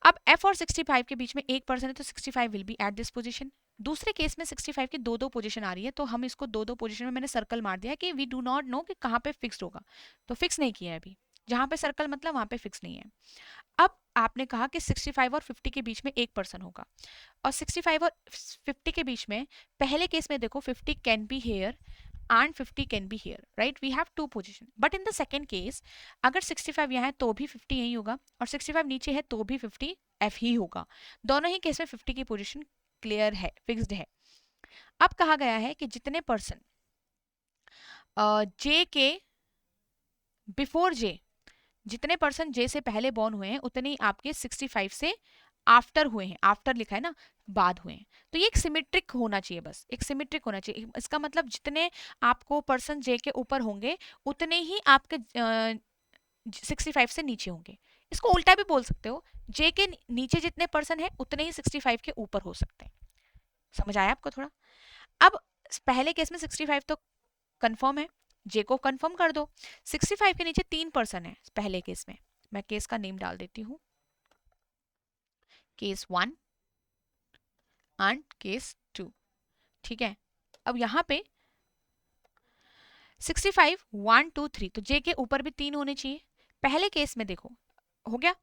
अब f और 65 के बीच में 1% है तो 65 will be at this position. दूसरे केस में 65 की दो दो पोजीशन आ रही है, तो हम इसको दो दो पोजीशन में मैंने सर्कल मार दिया कि वी डू नॉट नो कि कहाँ पे फिक्स्ड होगा, तो फिक्स नहीं किया है अभी। जहाँ पे सर्कल मतलब वहाँ पे फिक्स नहीं है। अब आपने कहा कि 65 और 50 के बीच में 1% होगा, और 65 और 50 के बीच में पहले केस में देखो 50 can be here and 50 can be here, right? We have two position, but in the second case अगर 65 यहाँ है तो भी 50 यही होगा, और 65 नीचे है तो भी 50 f ही होगा। दोनों ही केस में 50 की पोजीशन क्लियर है, फिक्स्ड है। अब कहा गया है कि जितने पर्सन j के बिफोर j, जितने पर्सन जे से पहले बॉर्न हुए हैं उतने ही आपके 65 से आफ्टर हुए हैं, आफ्टर लिखा है ना, बाद हुए हैं। तो ये एक सिमेट्रिक होना चाहिए, बस एक सिमेट्रिक होना चाहिए। इसका मतलब जितने आपको पर्सन जे के ऊपर होंगे उतने ही आपके 65 से नीचे होंगे। इसको उल्टा भी बोल सकते हो, जे के नीचे जितने पर्सन है उतने ही 65 के ऊपर हो सकते हैं। समझ आया आपको थोड़ा? अब पहले केस में 65 तो कंफर्म है, जे को कंफर्म कर दो। 65 के नीचे 3% है पहले केस में, मैं केस का नेम डाल देती हूँ, केस 1 एंड केस 2। ठीक है, अब यहाँ पे 65 1 2 3, तो जे के ऊपर भी 3 होने चाहिए। पहले केस में देखो हो गया।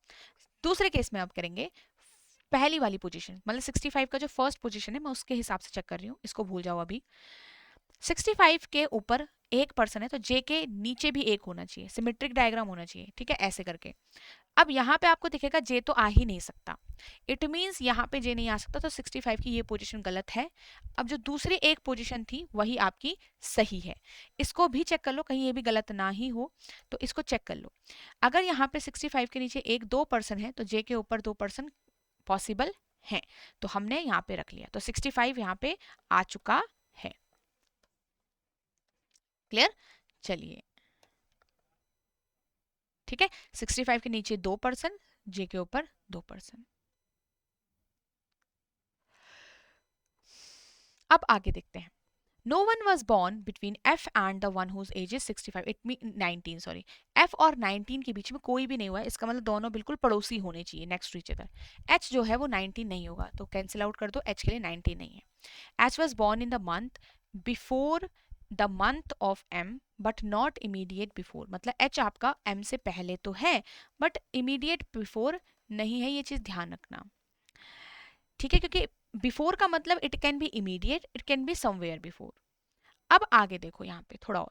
दूसरे केस में आप करेंगे पहली वाली पोजीशन, मतलब 65 का जो फर्स्ट पोजीशन है मैं उसके हिसाब से चेक कर रही हूँ, इसको भूल जाओ अभी। 65 के ऊपर 1% है तो जे के नीचे भी 1 होना चाहिए, सिमेट्रिक डायग्राम होना चाहिए। ठीक है, ऐसे करके। अब यहाँ पे आपको दिखेगा जे तो आ ही नहीं सकता, इट मीन्स यहाँ पे जे नहीं आ सकता, तो 65 की ये पोजीशन गलत है। अब जो दूसरी एक पोजीशन थी वही आपकी सही है। इसको भी चेक कर लो कहीं ये भी गलत ना ही हो, तो इसको चेक कर लो। अगर यहाँ पे 65 के नीचे 2% है तो जे के ऊपर 2% पॉसिबल है, तो हमने यहाँ पे रख लिया, तो 65 यहाँ पे आ चुका है। क्लियर? चलिए, ठीक है, 65 के नीचे 2%, जे के ऊपर 2%। अब आगे देखते हैं। No one was born between F and the one whose age is 65. It mean 19, sorry. F और 19 के बीच में कोई भी नहीं हुआ है, इसका मतलब दोनों बिल्कुल पड़ोसी होने चाहिए, next to each other. H जो है वो 19 नहीं होगा, तो कैंसिल आउट कर दो, H के लिए 19 नहीं है। H was born in the month before the month of M but not immediate before, मतलब H आपका M से पहले तो है बट immediate before नहीं है, ये चीज ध्यान रखना। ठीक है, क्योंकि बिफोर का मतलब it can B immediate, it can be somewhere before. अब आगे देखो यहाँ पे थोड़ा और,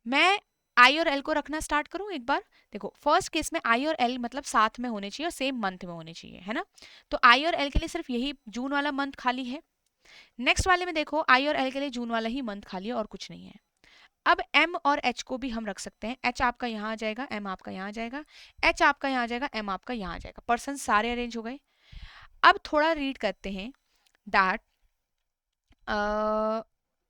मैं आई और एल को रखना स्टार्ट करूं एक बार। देखो फर्स्ट केस में आई और एल मतलब साथ में होने चाहिए और सेम मंथ में होने चाहिए, है ना? तो आई और एल के लिए सिर्फ यही जून वाला मंथ खाली है। नेक्स्ट वाले में देखो आई और एल के लिए जून वाला ही मंथ खाली है और कुछ नहीं है। अब एम और एच को भी हम रख सकते हैं, एच आपका यहाँ आ जाएगा, एम आपका यहाँ आ जाएगा, एच आपका यहाँ आ जाएगा, एम आपका यहाँ आ जाएगा। पर्सन सारे अरेंज हो गए। अब थोड़ा रीड करते हैं दैट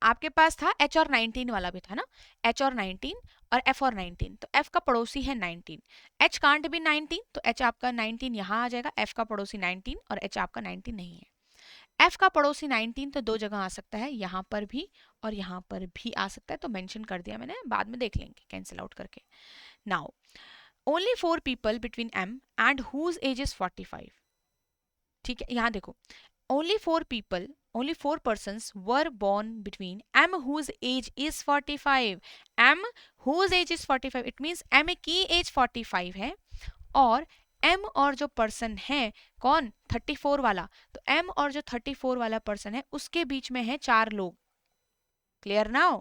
आपके पास था एच और 19 वाला भी था ना, एच और 19 और एफ और 19, तो एफ का पड़ोसी है 19, एच कांट भी 19, तो एच आपका 19 यहाँ आ जाएगा, एफ का पड़ोसी 19 और एच आपका 19 नहीं है। एफ का पड़ोसी 19 तो दो जगह आ सकता है, यहाँ पर भी और यहाँ पर भी आ सकता है, तो मेंशन कर दिया मैंने, बाद में देख लेंगे कैंसिल आउट करके। Now only 4 people between M and whose age is 45। ठीक है, यहाँ देखो only 4 people, only 4 persons were born between M whose age is 45, M whose age is 45, it means M की एज 45 है और M और जो पर्सन है कौन 34 वाला, तो M और जो 34 वाला पर्सन है उसके बीच में है 4 लोग। Clear now?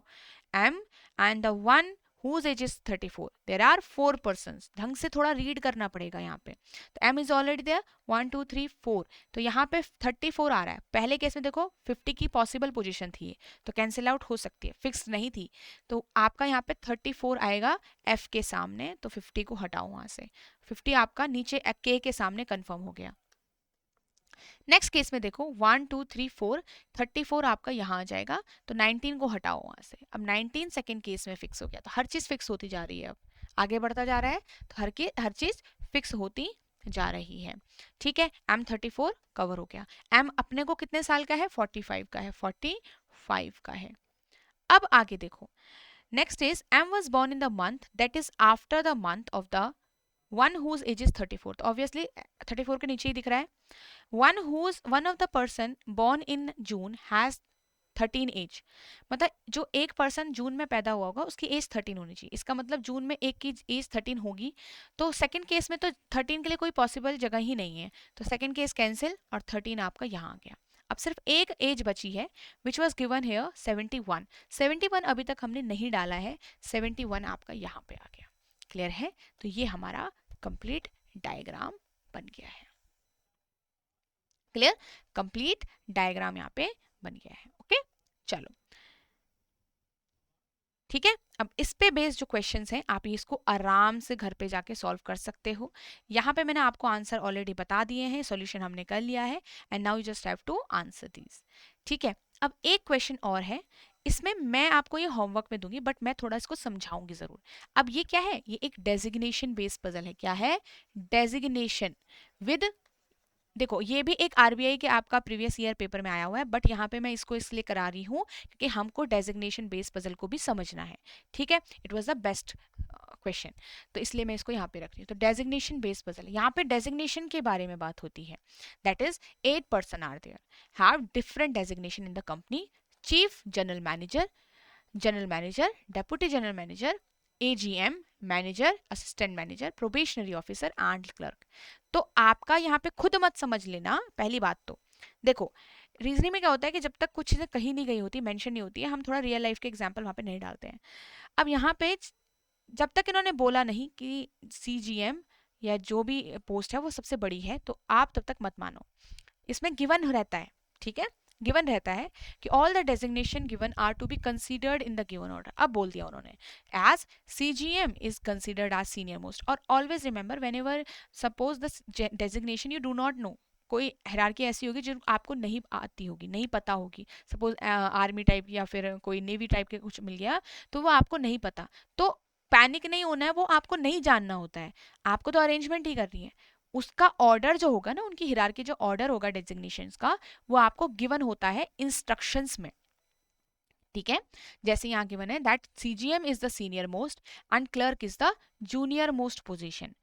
M and the one whose age is 34, there are 4 persons। ढंग से थोड़ा रीड करना पड़ेगा यहाँ पे। तो M is already there, 1 2 3 4, तो यहाँ पे 34 आ रहा है। पहले केस में देखो 50 की पॉसिबल पोजीशन थी, तो कैंसिल आउट हो सकती है, फिक्स नहीं थी, तो आपका यहाँ पे 34 आएगा F के सामने, तो 50 को हटाओ वहां से, 50 आपका नीचे K के सामने कंफर्म हो गया। नेक्स्ट केस में देखो 1 2 3 4, 34 आपका यहाँ आ जाएगा, तो 19 को हटाओ वहां से। अब 19 सेकेंड केस में फिक्स हो गया, तो हर चीज फिक्स होती जा रही है, अब आगे बढ़ता जा रहा है, तो हर चीज फिक्स होती जा रही है। ठीक है, M34 कवर हो गया। M अपने को कितने साल का है? 45 का है, 45 का है। अब आगे देखो, next is M was born in the month that is after the month of the one whose age is 34, तो ऑब्वियसली 34 के नीचे ही दिख रहा है। One of the person born in June has 13 age, मतलब जो एक पर्सन जून में पैदा हुआ होगा उसकी एज 13 होनी चाहिए। इसका मतलब जून में एक की एज 13 होगी, तो सेकंड केस में तो 13 के लिए कोई पॉसिबल जगह ही नहीं है, तो सेकंड केस कैंसिल और 13 आपका यहाँ आ गया। अब सिर्फ एक एज बची है विच वॉज गिवन हेयर 71। 71 अभी तक हमने नहीं डाला है, 71 आपका यहाँ पे आ गया। क्लियर है? तो ये हमारा कंप्लीट डायग्राम बन गया है। क्लियर? कंप्लीट डायग्राम यहाँ पे बन गया है। ओके, चलो ठीक है। अब इस पे बेस्ड जो क्वेश्चंस हैं आप इसको आराम से घर पे जाके सॉल्व कर सकते हो। यहाँ पे मैंने आपको आंसर ऑलरेडी बता दिए हैं, सॉल्यूशन हमने कर लिया है, and now you just have to answer these. ठीक है, अब एक क्वेश्चन और है, इसमें मैं आपको ये होमवर्क में दूंगी बट मैं थोड़ा इसको समझाऊंगी जरूर। अब ये क्या है? ये एक डेजिग्नेशन बेस्ड पजल है। क्या है? डेजिग्नेशन विद, देखो ये भी एक आरबीआई के आपका प्रीवियस ईयर पेपर में आया हुआ है, बट यहाँ पे मैं इसको इसलिए करा रही हूँ क्योंकि हमको डेजिग्नेशन बेस्ड पजल को भी समझना है। ठीक है, it was the best question, तो इसलिए मैं इसको यहाँ पे रख रही हूँ। तो डेजिग्नेशन बेस्ड पजल, यहाँ पे डेजिग्नेशन के बारे में बात होती है। That is 8 person are there, have different designation in the company: chief general manager, deputy general manager, AGM, manager, assistant manager, probationary officer and clerk. तो आपका यहाँ पे खुद मत समझ लेना। पहली बात तो देखो, रीजनिंग में क्या होता है कि जब तक कुछ चीजें कहीं नहीं गई होती, मेंशन नहीं होती है, हम थोड़ा रियल लाइफ के एग्जांपल वहां पे नहीं डालते हैं। अब यहाँ पे जब तक इन्होंने बोला नहीं कि सीजीएम या जो भी पोस्ट है वो सबसे बड़ी है, तो आप तब तक मत मानो। इसमें गिवन रहता है, ठीक है, गिवन रहता है कि all the designation given are to be considered in the given order. अब बोल दिया उन्होंने as CGM is considered as senior most, और always remember whenever suppose the designation you do not know, कोई hierarchy ऐसी होगी जो आपको नहीं आती होगी, नहीं पता होगी, सपोज आर्मी टाइप या फिर कोई नेवी टाइप के कुछ मिल गया तो वो आपको नहीं पता, तो पैनिक नहीं होना है, वो आपको नहीं जानना होता है, आपको तो अरेंजमेंट ही करनी है। उसका ऑर्डर जो होगा ना, उनकी हिरार्की जो ऑर्डर होगा डेजिग्नेशंस का, वो आपको गिवन होता है इंस्ट्रक्शंस में। ठीक है, जैसे यहाँ गिवन है that CGM is the senior most and clerk is the junior most position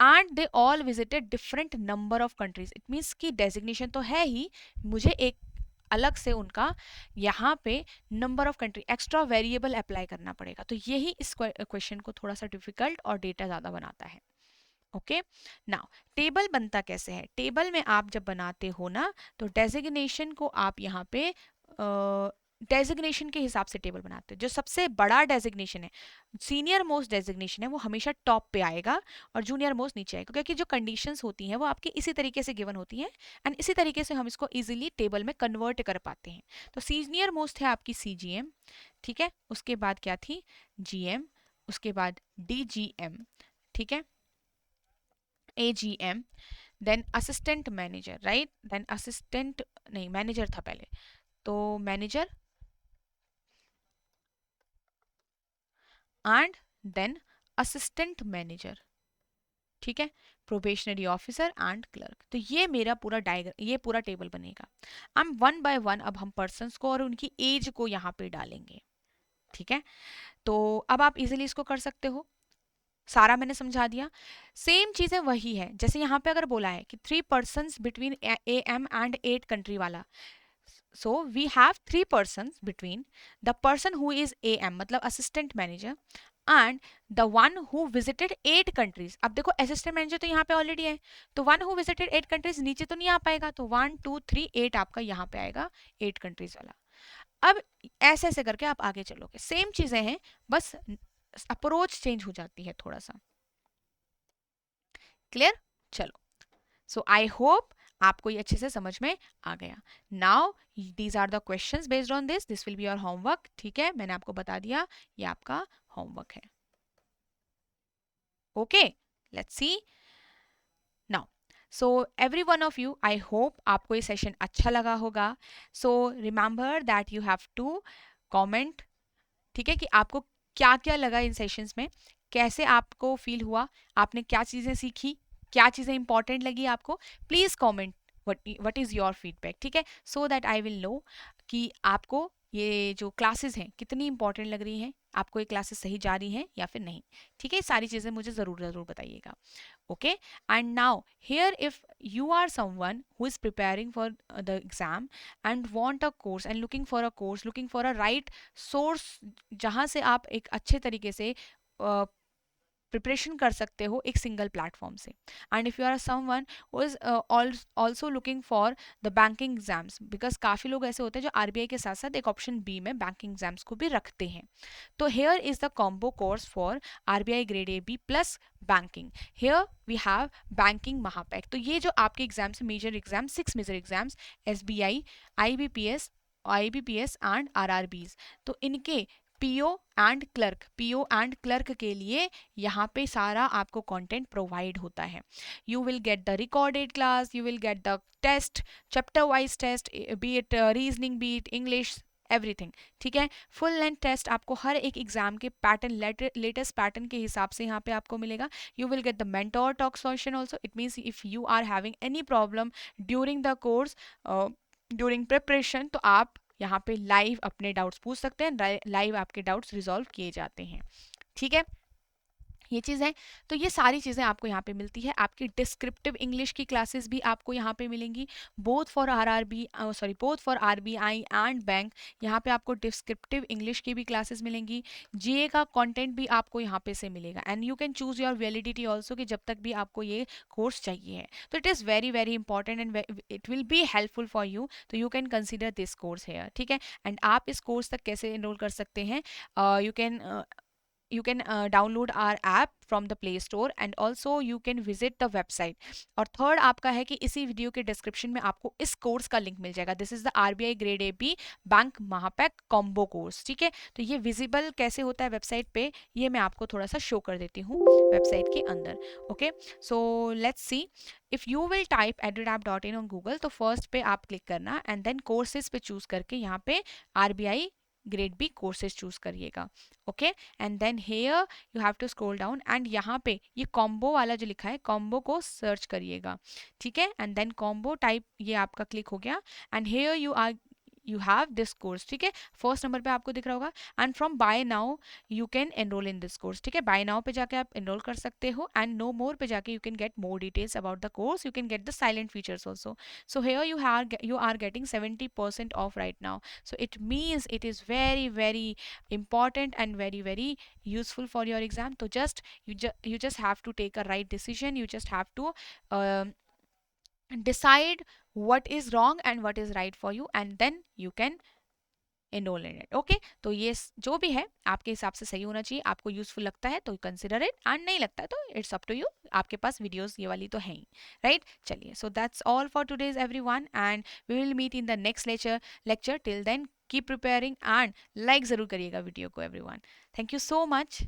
and they all visited different number of countries. It means की डेजिग्नेशन तो है ही, मुझे एक अलग से उनका यहाँ पे number of country extra variable apply करना पड़ेगा, तो यही इस क्वेश्चन को थोड़ा सा डिफिकल्ट और डेटा ज्यादा बनाता है। ओके, नाउ टेबल बनता कैसे है? टेबल में आप जब बनाते हो ना, तो डेजिग्नेशन को आप यहाँ पे डेजिग्नेशन के हिसाब से टेबल बनाते हो। जो सबसे बड़ा डेजिग्नेशन है, सीनियर मोस्ट डेजिग्नेशन है, वो हमेशा टॉप पे आएगा और जूनियर मोस्ट नीचे आएगा, क्योंकि जो कंडीशंस होती हैं वो आपकी इसी तरीके से गिवन होती हैं, एंड इसी तरीके से हम इसको इजीली टेबल में कन्वर्ट कर पाते हैं। तो सीनियर मोस्ट है आपकी सीजीएम, ठीक है, उसके बाद क्या थी? जीएम, उसके बाद डीजीएम, ठीक है, AGM, then assistant manager, right, then assistant नहीं, मैनेजर था पहले, तो manager and then assistant manager, ठीक है, प्रोबेशनरी ऑफिसर एंड क्लर्क। तो ये मेरा पूरा डायग्राम, ये पूरा टेबल बनेगा। हम वन बाय वन अब हम पर्सन्स को और उनकी एज को यहाँ पे डालेंगे। ठीक है, तो अब आप इजीली इसको कर सकते हो, सारा मैंने समझा दिया। सेम चीजें वही है, जैसे यहाँ पे अगर बोला है कि 3 persons between AM and 8 country वाला, so we have 3 persons between the person who is AM मतलब assistant manager and the one who visited 8 countries। अब देखो assistant manager तो यहाँ पे ऑलरेडी है, तो one who visited 8 countries नीचे तो नहीं आ पाएगा, तो 1 2 3 8 आपका यहाँ पे आएगा 8 countries वाला। अब ऐसे ऐसे करके आप आगे चलोगे, सेम चीजें हैं, बस अप्रोच चेंज हो जाती है थोड़ा सा। क्लियर? चलो, सो आई होप आपको ये अच्छे से समझ में आ गया। Now these are the questions based on this will be your homework. ठीक है, मैंने आपको बता दिया ये आपका होमवर्क है। Okay, let's see now. So every one of you, I hope आपको ये सेशन अच्छा लगा होगा। So remember that you have to comment, ठीक है, कि आपको क्या क्या लगा इन सेशंस में, कैसे आपको फील हुआ, आपने क्या चीज़ें सीखी, क्या चीज़ें इंपॉर्टेंट लगी आपको। Please comment what is your feedback, ठीक है, so that I will know कि आपको ये जो क्लासेस हैं कितनी इंपॉर्टेंट लग रही हैं, आपको ये क्लासेस सही जा रही हैं या फिर नहीं। ठीक है, ये सारी चीज़ें मुझे ज़रूर ज़रूर बताइएगा। Okay, and now here if you are someone who is preparing for the exam and want a course and looking for a course, looking for a right source जहाँ से आप एक अच्छे तरीके से प्रिपरेशन कर सकते हो एक सिंगल प्लेटफॉर्म से। And if you are someone who is also looking for the banking exams, because काफ़ी लोग ऐसे होते हैं जो आरबीआई के साथ साथ एक ऑप्शन बी में बैंकिंग एग्जाम्स को भी रखते हैं। तो here is the combo course for RBI grade A B plus banking. Here we have banking महापैक। तो ये जो आपके exams major exam 6 major exams SBI, IBPS and RRBs, तो इनके पीओ एंड क्लर्क के लिए यहाँ पे सारा आपको कंटेंट प्रोवाइड होता है। You will get the recorded class, you will get the test, chapter wise test, be it reasoning, be it English, everything. ठीक है, फुल लेंथ टेस्ट आपको हर एक एग्जाम के पैटर्न, लेटेस्ट पैटर्न के हिसाब से यहाँ पे आपको मिलेगा। You will get the mentor talk solution also. It means if you are having any problem during the course, during preparation, तो आप यहाँ पे लाइव अपने डाउट्स पूछ सकते हैं, लाइव आपके डाउट्स रिजॉल्व किए जाते हैं। ठीक है, ये चीज़ है। तो ये सारी चीज़ें आपको यहाँ पे मिलती है। आपकी डिस्क्रिप्टिव इंग्लिश की क्लासेस भी आपको यहाँ पे मिलेंगी, both for both for RBI and bank. यहाँ पे आपको डिस्क्रिप्टिव इंग्लिश की भी क्लासेस मिलेंगी। जीए का कंटेंट भी आपको यहाँ पे से मिलेगा and U can choose your validity also कि जब तक भी आपको ये कोर्स चाहिए है। तो it is very very important and it will be helpful for you, तो you can consider this course here. ठीक है, एंड आप इस कोर्स तक कैसे इनरोल कर सकते हैं? you can download our app from the play store and also you can visit the website। और थर्ड आपका है कि इसी वीडियो के डिस्क्रिप्शन में आपको इस कोर्स का लिंक मिल जाएगा। This is the RBI grade A B bank महापैक कॉम्बो कोर्स। ठीक है, तो ये विजिबल कैसे होता है वेबसाइट पे, ये मैं आपको थोड़ा सा शो कर देती हूँ वेबसाइट के अंदर। Okay, so let's see. If you will type edutapp.in on Google, तो फर्स्ट पे आप क्लिक करना एंड देन कोर्सेज पे चूज करके यहाँ पे RBI grade B courses choose करिएगा। Okay, and then here you have to scroll down and यहाँ पे ये कॉम्बो वाला जो लिखा है, कॉम्बो को सर्च करिएगा। ठीक है, एंड देन कॉम्बो टाइप, ये आपका क्लिक हो गया and here you have this course. ठीक है, फर्स्ट नंबर पे आपको दिख रहा होगा and from buy now you can enrol in this course. ठीक है, बाय नाउ पे जाके आप एनरोल कर सकते हो एंड नो मोर पे जाके you can get more details about the course, you can get the salient features also. So here you are getting 70% off right now, so it means it is very very important and very very useful for your exam. So you just have to take a right decision, you just have to decide what is wrong and what is right for you and then you can enroll in it। Okay, तो ये जो भी है आपके हिसाब से सही होना चाहिए। आपको यूजफुल लगता है तो कंसिडर इट एंड नहीं लगता है तो इट्स अप टू यू। आपके पास वीडियोस ये वाली तो है ही, राइट? चलिए, so that's all for today's everyone and we will meet in the next lecture. Till then keep preparing and like ज़रूर करिएगा वीडियो को everyone. Thank you so much.